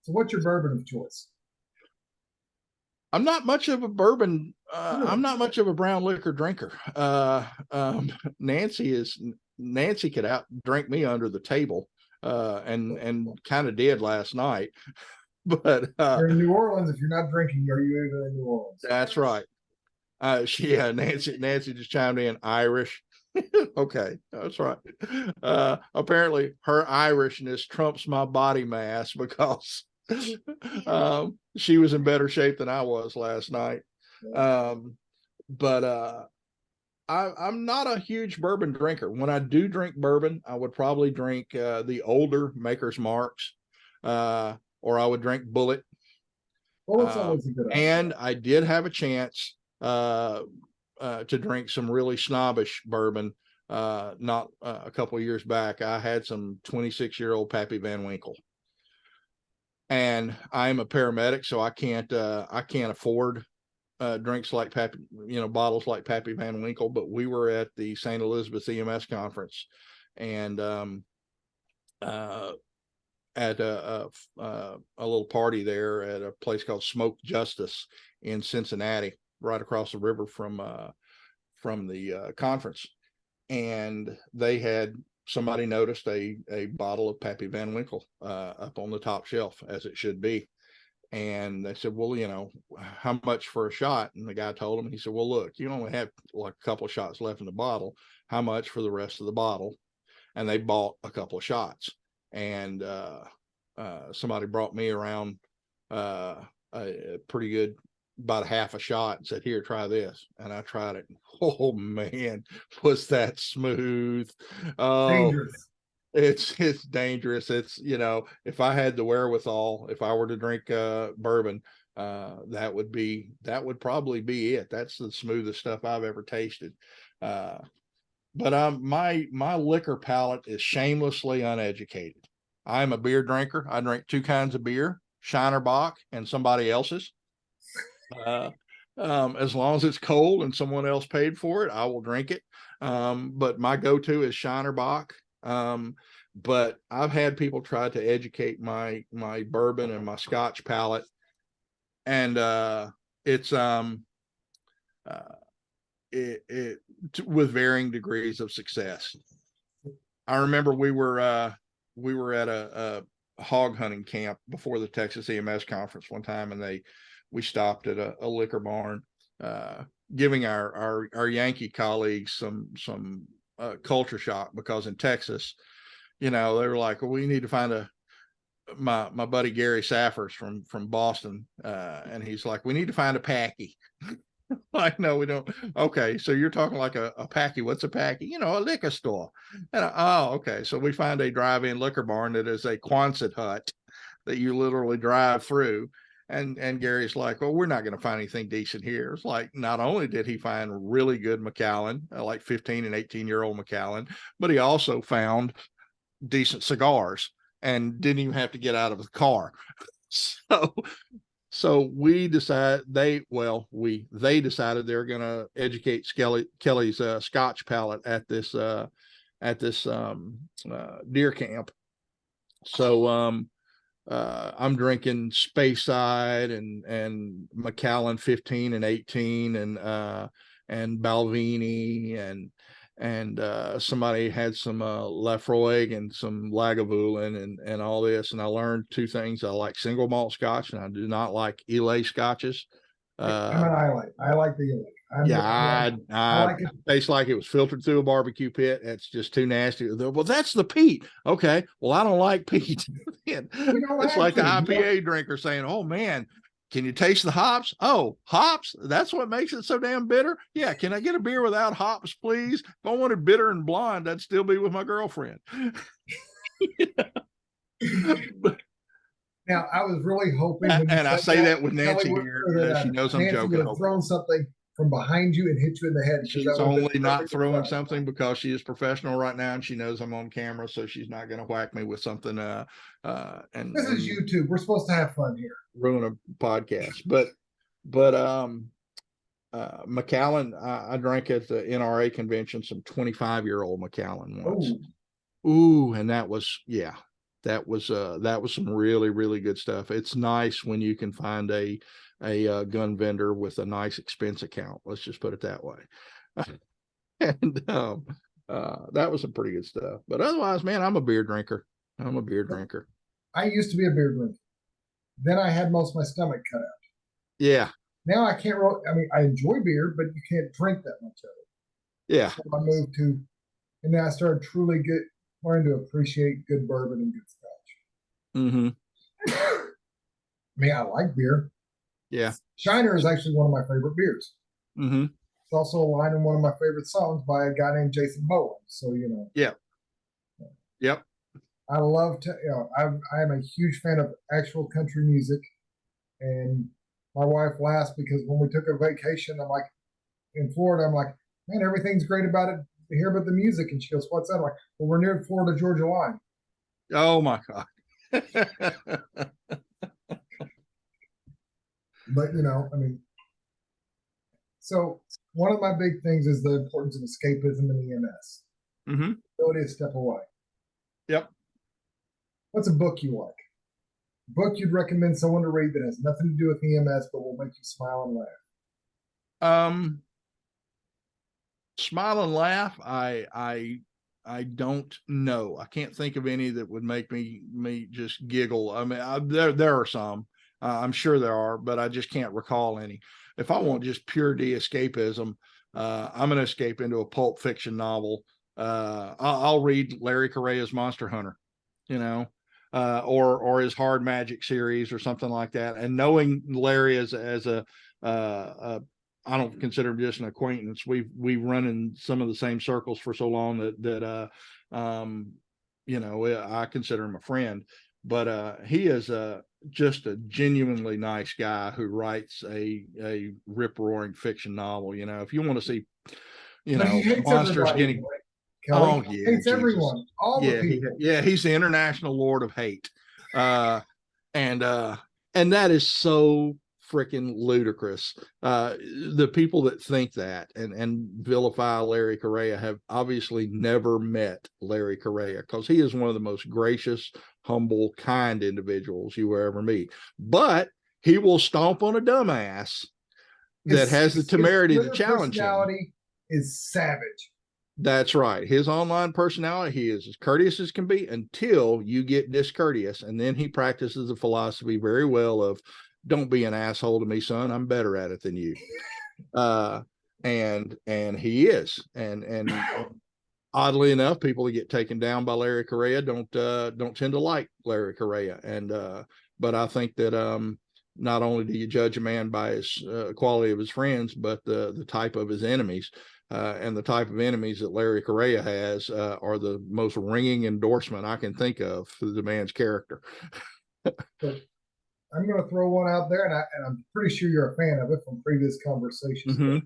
So what's your bourbon of choice? I'm not much of a bourbon. Really? I'm not much of a brown liquor drinker. Nancy could out drink me under the table, and kind of did last night. But you're in New Orleans. If you're not drinking, are you even in New Orleans? That's right. Nancy just chimed in, Irish. Okay, that's right. Apparently her Irishness trumps my body mass because she was in better shape than I was last night. But I'm not a huge bourbon drinker. When I do drink bourbon, I would probably drink the older Maker's Marks, or I would drink Bullet. Bullet's always a good idea. And I did have a chance to drink some really snobbish bourbon not a couple of years back. I had some 26-year-old Pappy Van Winkle, and I'm a paramedic, so I can't afford drinks like Pappy, bottles like Pappy Van Winkle. But we were at the St. Elizabeth EMS conference, and at a little party there at a place called Smoke Justice in Cincinnati, right across the river from the conference. And they had somebody noticed a bottle of Pappy Van Winkle up on the top shelf, as it should be. And they said, well, how much for a shot? And the guy told him, he said, well, look, you only have like a couple of shots left in the bottle. How much for the rest of the bottle? And they bought a couple of shots. And somebody brought me around a pretty good, about a half a shot, and said, here, try this. And I tried it. Oh man, was that smooth. Oh, dangerous. it's dangerous. It's, you know, if I had the wherewithal, if I were to drink bourbon, that would probably be it. That's the smoothest stuff I've ever tasted. But my liquor palate is shamelessly uneducated. I'm a beer drinker. I drink two kinds of beer, Shiner Bock and somebody else's. Uh, as long as it's cold and someone else paid for it, I will drink it. But my go-to is Shiner Bock. But I've had people try to educate my bourbon and my Scotch palate, and it's it with varying degrees of success. I remember we were at a hog hunting camp before the Texas EMS conference one time, and we stopped at a liquor barn, giving our Yankee colleagues some culture shock, because in Texas, you know, they were like, well, we need to find my buddy Gary Saffers from Boston, and he's like, we need to find a packy. Like, no, we don't. Okay, so you're talking like a packy. What's a packy? You know, a liquor store. And okay. So we find a drive-in liquor barn that is a Quonset hut that you literally drive through. And Gary's like, well, we're not going to find anything decent here. It's like, not only did he find really good Macallan, like 15 and 18-year-old Macallan, but he also found decent cigars and didn't even have to get out of the car. So we decided they decided they're going to educate Kelly's Scotch palate at this deer camp. So I'm drinking Speyside and Macallan 15 and 18 and Balvenie, and somebody had some Lafroig and some Lagavulin and all this. And I learned two things. I like single malt Scotch, and I do not like Islay Scotches. I'm an Islay. I like the Islay. I like it. Tastes like it was filtered through a barbecue pit. That's just too nasty. Well, that's the peat. Okay. Well, I don't like peat. It's like the IPA drinker saying, oh man, can you taste the hops? Oh, hops? That's what makes it so damn bitter? Yeah, can I get a beer without hops, please? If I wanted bitter and blonde, I'd still be with my girlfriend. Now, I was really hoping, and I say that with Nancy here, she knows I'm joking. Would have thrown something from behind you and hit you in the head. She's only not throwing something because she is professional right now, and she knows I'm on camera, so she's not going to whack me with something. And this is YouTube. We're supposed to have fun here. Ruin a podcast, but Macallan, I drank at the NRA convention some 25-year-old Macallan once. Ooh, and that was some really, really good stuff. It's nice when you can find a gun vendor with a nice expense account. Let's just put it that way. And that was some pretty good stuff. But otherwise, man, I'm a beer drinker. I used to be a beer drinker. Then I had most of my stomach cut out. Yeah. Now I can't really, I mean, I enjoy beer, but you can't drink that much of it. Yeah. So I moved to, and then I started truly learning to appreciate good bourbon and good Scotch. Mm-hmm. I mean, I like beer. Yeah. Shiner is actually one of my favorite beers. Mm-hmm. It's also a line in one of my favorite songs by a guy named Jason Bowen. So, you know. Yeah. Yep. I love to, you know, I am a huge fan of actual country music. And my wife laughs because when we took a vacation, I'm like, in Florida, I'm like, man, everything's great about it here but the music. And she goes, what's that? I'm like, well, we're near the Florida Georgia line. Oh my God. But, you know, I mean, so one of my big things is the importance of escapism in EMS. Mm-hmm. Ability to step away. Yep. What's a book you like? A book you'd recommend someone to read that has nothing to do with EMS but will make you smile and laugh? Smile and laugh. I don't know. I can't think of any that would make me just giggle. I mean, there are some. I'm sure there are, but I just can't recall any. If I want just pure de-escapism, I'm going to escape into a pulp fiction novel. I'll read Larry Correa's Monster Hunter, you know, or his Hard Magic series or something like that. And knowing Larry as a I don't consider him just an acquaintance. We've run in some of the same circles for so long that I consider him a friend, but he is just a genuinely nice guy who writes a rip roaring fiction novel. If you want to see, But he hates monsters everybody, getting, right, Kelly? oh He yeah, hates Jesus, everyone, all the yeah, people. he's the international lord of hate, and that is so freaking ludicrous. The people that think that and vilify Larry Correia have obviously never met Larry Correia, because he is one of the most gracious, humble, kind individuals you will ever meet. But he will stomp on a dumbass that has the temerity to challenge him. Personality is savage. That's right. His online personality, he is as courteous as can be until you get discourteous. And then he practices the philosophy very well of, don't be an asshole to me, son. I'm better at it than you. And he is. And oddly enough, people that get taken down by Larry Correia don't tend to like Larry Correia. And but I think that not only do you judge a man by his quality of his friends, but the type of his enemies. And the type of enemies that Larry Correia has are the most ringing endorsement I can think of for the man's character. So I'm going to throw one out there, and I'm pretty sure you're a fan of it from previous conversations. Mm-hmm.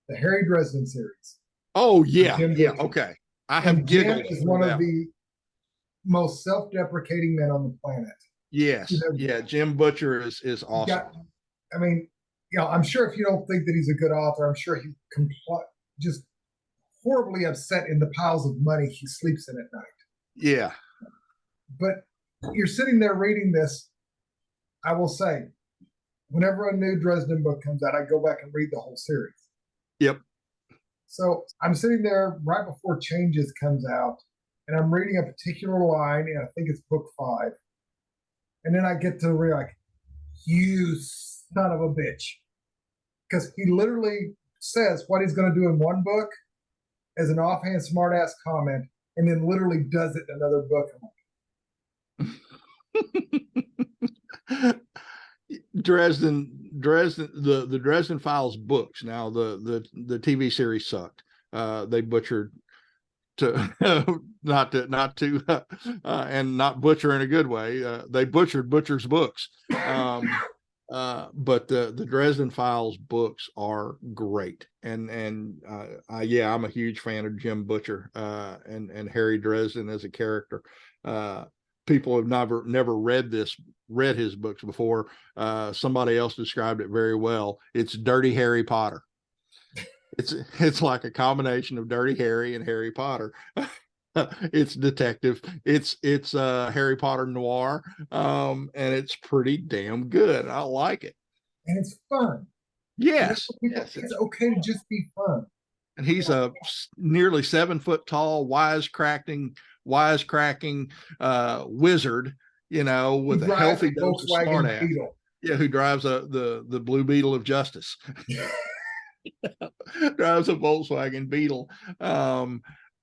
The Harry Dresden series. Oh yeah, yeah. Okay, I have giggled. Jim is one of the most self-deprecating men on the planet. Yes, yeah. Jim Butcher is awesome. I'm sure if you don't think that he's a good author, I'm sure he's just horribly upset in the piles of money he sleeps in at night. Yeah. But you're sitting there reading this. I will say, whenever a new Dresden book comes out, I go back and read the whole series. Yep. So I'm sitting there right before Changes comes out, and I'm reading a particular line, and I think it's book 5. And then I get to read, like, you son of a bitch. Because he literally says what he's going to do in one book as an offhand smartass comment, and then literally does it in another book. Dresden, the Dresden Files books. Now the TV series sucked. They butchered not to and not butcher in a good way. They butchered Butcher's books. But the Dresden Files books are great, and I'm a huge fan of Jim Butcher and Harry Dresden as a character. People have never read his books before. Somebody else described it very well. It's Dirty Harry Potter. It's like a combination of Dirty Harry and Harry Potter. It's detective. It's Harry Potter noir, and it's pretty damn good. I like it, and it's fun. Yes, it's okay to just be fun. And he's a nearly 7 foot tall, wisecracking wizard, with a healthy dose of smart ass. Yeah, who drives the Blue Beetle of Justice. Drives a Volkswagen Beetle.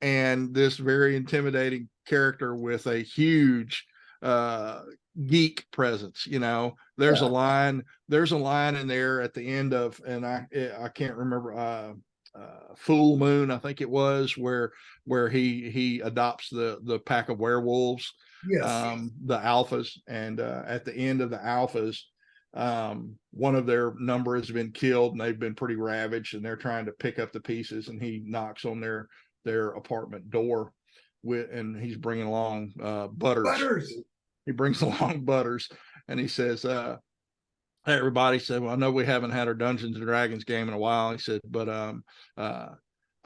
And this very intimidating character with a huge geek presence. There's a line in there at the end of, and I can't remember, Full Moon, I think it was, where he adopts the pack of werewolves. Yes. The alphas, and at the end of the alphas, one of their number has been killed, and they've been pretty ravaged, and they're trying to pick up the pieces, and he knocks on their apartment door and he's bringing along Butters. He brings along Butters, and he says, hey, everybody. Said, well, I know we haven't had our Dungeons and Dragons game in a while. He said, but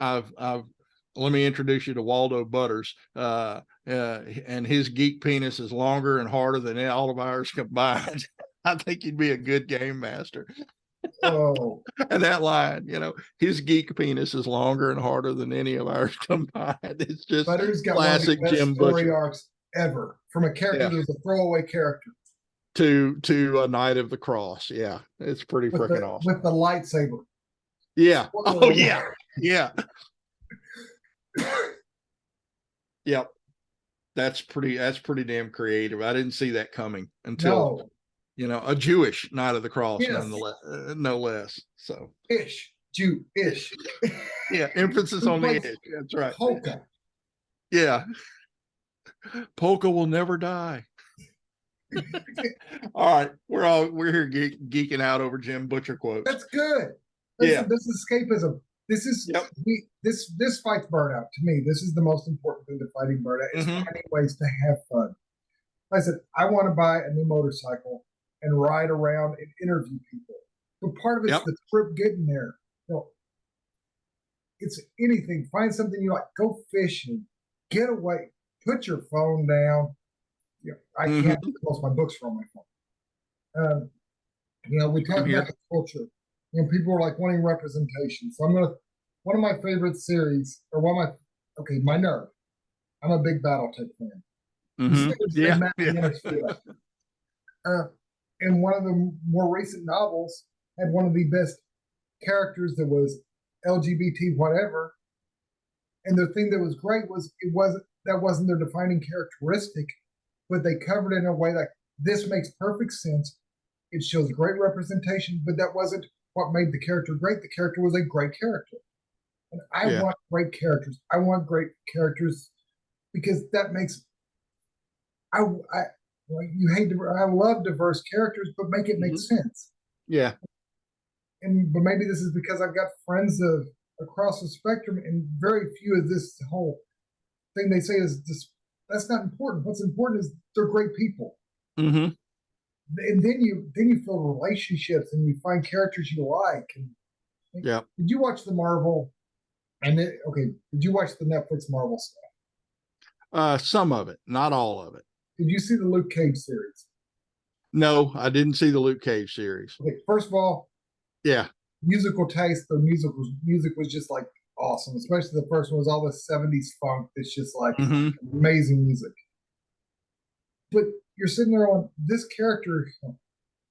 I've let me introduce you to Waldo Butters, and his geek penis is longer and harder than all of ours combined. I think he'd be a good game master. Oh, and that line, his geek penis is longer and harder than any of ours combined. It's just Butters got classic one of the best Jim story Butcher arcs ever, from a character that was a throwaway character to a Knight of the Cross. Yeah, it's pretty freaking awesome with the lightsaber. Yeah. Oh yeah. Yeah. Yep. That's pretty damn creative. I didn't see that coming until a Jewish Knight of the Cross, nonetheless, no less. So Jew-ish. Yeah, emphasis on the ish. That's right. Polka. Yeah. Polka will never die. All right. We're here geeking out over Jim Butcher quotes. That's good. Yeah. This is escapism. This is Yep. this fights burnout. To me, this is the most important thing to fighting burnout is finding ways to have fun. I said, I want to buy a new motorcycle and ride around and interview people. But part of it's the trip getting there. You know, it's anything. Find something you like. Go fishing. Get away. Put your phone down. You know, I can't do most of my books from my phone. You know, we talk about the culture. You know, people are like wanting representation. So one of my favorite series, or my nerd. I'm a big BattleTech fan. And one of the more recent novels had one of the best characters that was LGBT whatever. And the thing that was great was that wasn't their defining characteristic, but they covered it in a way like this makes perfect sense. It shows great representation, but that wasn't what made the character great. The character was a great character. And I want great characters. I want great characters because that makes I love diverse characters, but make it make sense. Yeah. But maybe this is because I've got friends across the spectrum, and very few of this whole thing they say is just that's not important. What's important is they're great people. And then you feel relationships, and you find characters you like. And, did you watch the Marvel? Did you watch the Netflix Marvel stuff? Some of it, not all of it. Did you see the Luke Cage series? No, I didn't see the Luke Cage series. Okay, first of all, musical taste. The music was just like awesome, especially the first one was all the 70s funk. It's just like amazing music. But you're sitting there on this character.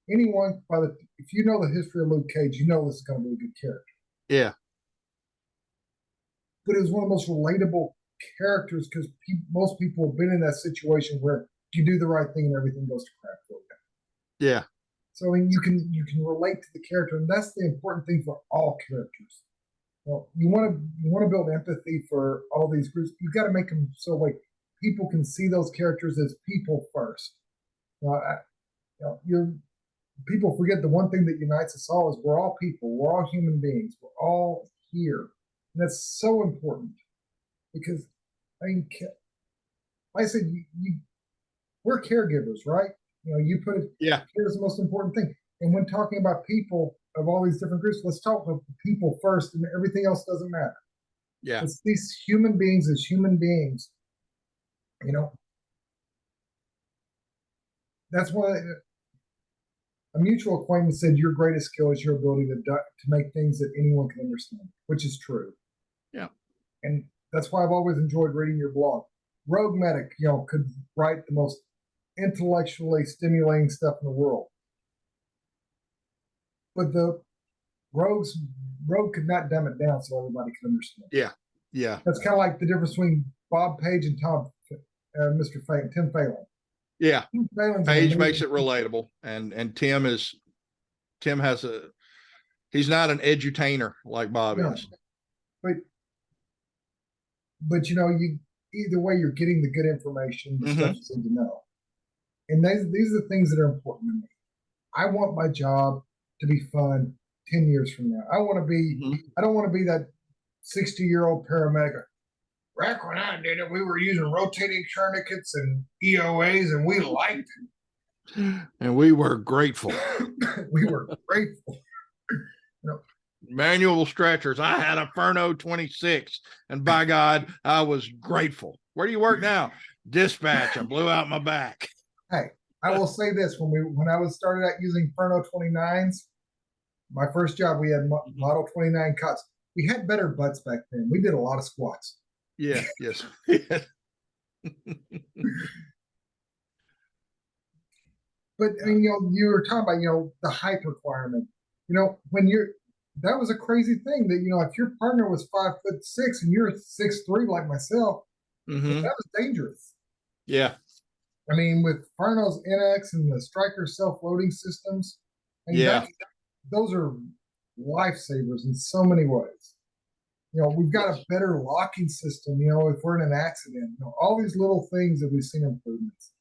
If you know the history of Luke Cage, you know this is going to be a good character. Yeah. But it was one of the most relatable characters because most people have been in that situation where you do the right thing and everything goes to crap for you. Yeah. So I mean, you can relate to the character, and that's the important thing for all characters. Well, you want to build empathy for all these groups. You got to make them so like people can see those characters as people first. People forget the one thing that unites us all is we're all people. We're all human beings. We're all here, and that's so important because I mean, like I said, we're caregivers, right? You know, you put it. Here's the most important thing. And when talking about people of all these different groups, let's talk about the people first, and everything else doesn't matter. Yeah, it's these human beings as human beings. You know, that's why a mutual acquaintance said your greatest skill is your ability to make things that anyone can understand, which is true. Yeah, and that's why I've always enjoyed reading your blog. Rogue Medic, you know, could write the most intellectually stimulating stuff in the world. But the Rogue could not dumb it down so everybody could understand. Yeah. That's kind of like the difference between Bob Page and Tim Phelan. Yeah. Page makes it relatable, and Tim he's not an edutainer like Bob is. But you know, either way, you're getting the good information, the stuff you need to know. And these are the things that are important to me. I want my job to be fun 10 years from now. I don't want to be that 60-year-old paramedic. Back when I did it, we were using rotating tourniquets and EOAs, and we liked it. And we were grateful. We were grateful. You know, manual stretchers. I had a Furno 26, and by God, I was grateful. Where do you work now? Dispatch. I blew out my back. Hey, I will say this: when I was started out using Furno 29s, my first job we had Model 29 cuts. We had better butts back then. We did a lot of squats. Yeah. Yes. But I mean, you know, you were talking about, you know, the height requirement. You know, that was a crazy thing that, you know, if your partner was 5'6" and you're 6'3" like myself, that was dangerous. Yeah. I mean, with Furno's NX and the Striker self-loading systems, those are lifesavers in so many ways. We've got Yes. a better locking system, if we're in an accident, all these little things that we've seen improvements,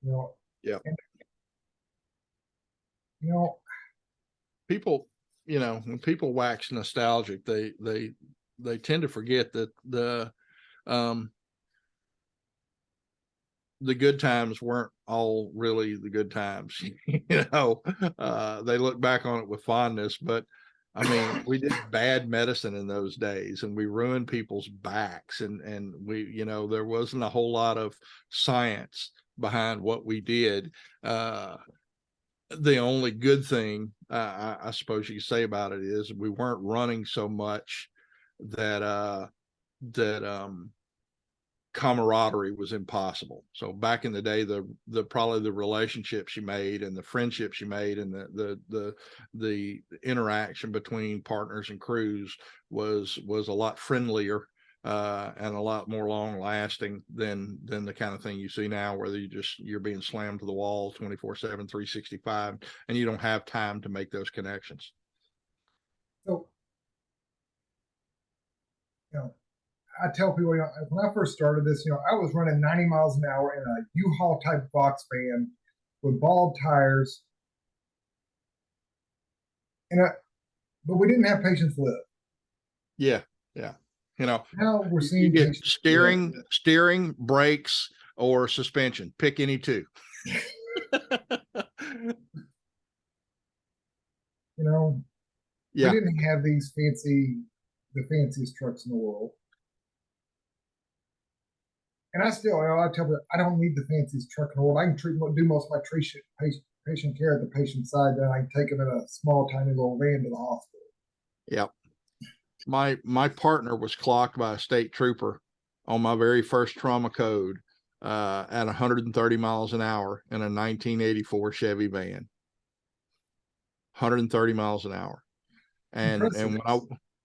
you know, Yeah. and, you know, People, when people wax nostalgic, they tend to forget that um the good times weren't all really the good times. They look back on it with fondness, but I mean, we did bad medicine in those days and we ruined people's backs, and there wasn't a whole lot of science behind what we did. The only good thing I suppose you could say about it is we weren't running so much that camaraderie was impossible. So back in the day, the probably the relationships you made and the friendships you made and the interaction between partners and crews was a lot friendlier and a lot more long lasting than the kind of thing you see now, where you're being slammed to the wall 24/7, 365, and you don't have time to make those connections. so, I tell people, when I first started this, I was running 90 miles an hour in a U-Haul type box van with bald tires, but we didn't have patients live. Yeah, yeah. Now we're You seeing get patients live. steering, brakes, or suspension. Pick any two. We Yeah, didn't have the fanciest trucks in the world. And I tell people, I don't need the fanciest truck in the world. I can do most of my patient care at the patient side. Then I can take them in a small, tiny little van to the hospital. yeah. My partner was clocked by a state trooper on my very first trauma code at 130 miles an hour in a 1984 Chevy van. 130 miles an hour. And Impressive.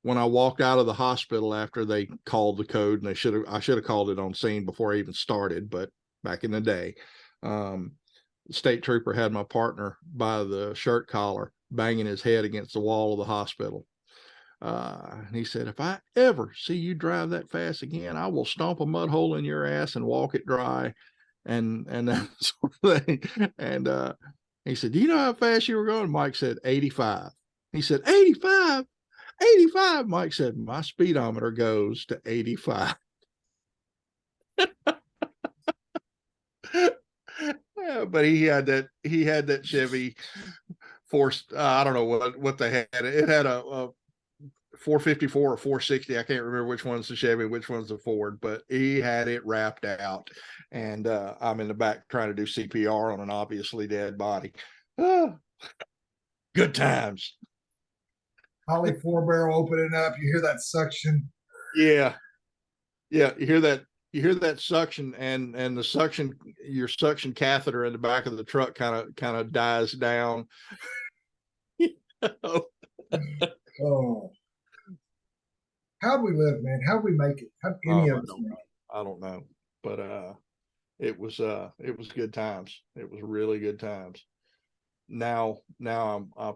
when I walked out of the hospital after they called the code, and I should have called it on scene before I even started, but back in the day, the state trooper had my partner by the shirt collar, banging his head against the wall of the hospital. And he said, "If I ever see you drive that fast again, I will stomp a mud hole in your ass and walk it dry." And that sort of thing. And he said, "Do you know how fast you were going?" Mike said, 85. He said, 85, 85. Mike said, "My speedometer goes to 85." Yeah, but he had that Chevy Force. I don't know what they had. It had a 454 or 460. I can't remember which one's the Chevy, which one's the Ford, but he had it wrapped out. And I'm in the back trying to do CPR on an obviously dead body. Oh, good times. Holly 4-barrel opening up. You hear that suction. Yeah. Yeah. You hear that suction, and your suction catheter in the back of the truck kind of dies down. Oh, how'd we live, man? How'd we make it? How'd any of us make it? I don't know, but it was good times. It was really good times. Now I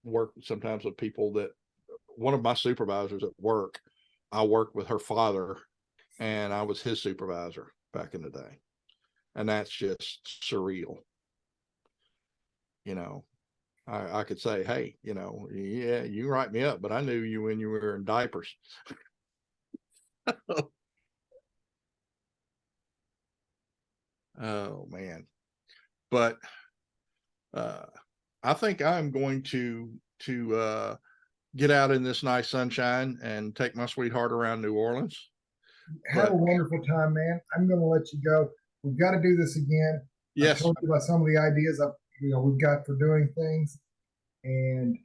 work sometimes with people that, one of my supervisors at work, I worked with her father, and I was his supervisor back in the day, and that's just surreal. I could say, "Hey, yeah, you write me up, but I knew you when you were in diapers." Oh man. But I think I'm going to get out in this nice sunshine and take my sweetheart around New Orleans. Have a But wonderful time, man. I'm going to let you go. We've got to do this again. I yes, told you about some of the ideas we've got for doing things, and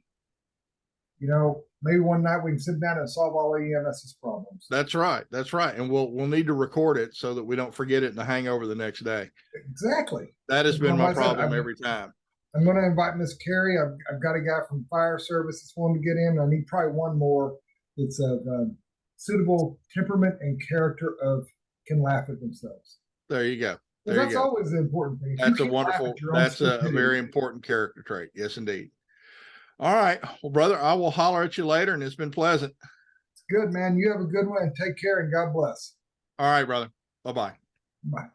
maybe one night we can sit down and solve all EMS's problems. that's right. That's right. And we'll need to record it so that we don't forget it in the hangover the next day. Exactly. That has been my problem I'm, every time. I'm going to invite Miss Carrie. I've got a guy from fire service that's wanting to get in. I need probably one more that's of suitable temperament and character can laugh at themselves. There you go. That's always the important thing. That's a very important character trait. Yes, indeed. All right. Well, brother, I will holler at you later, and it's been pleasant. Good, man. You have a good one and take care and God bless. All right, brother. Bye-bye. Bye.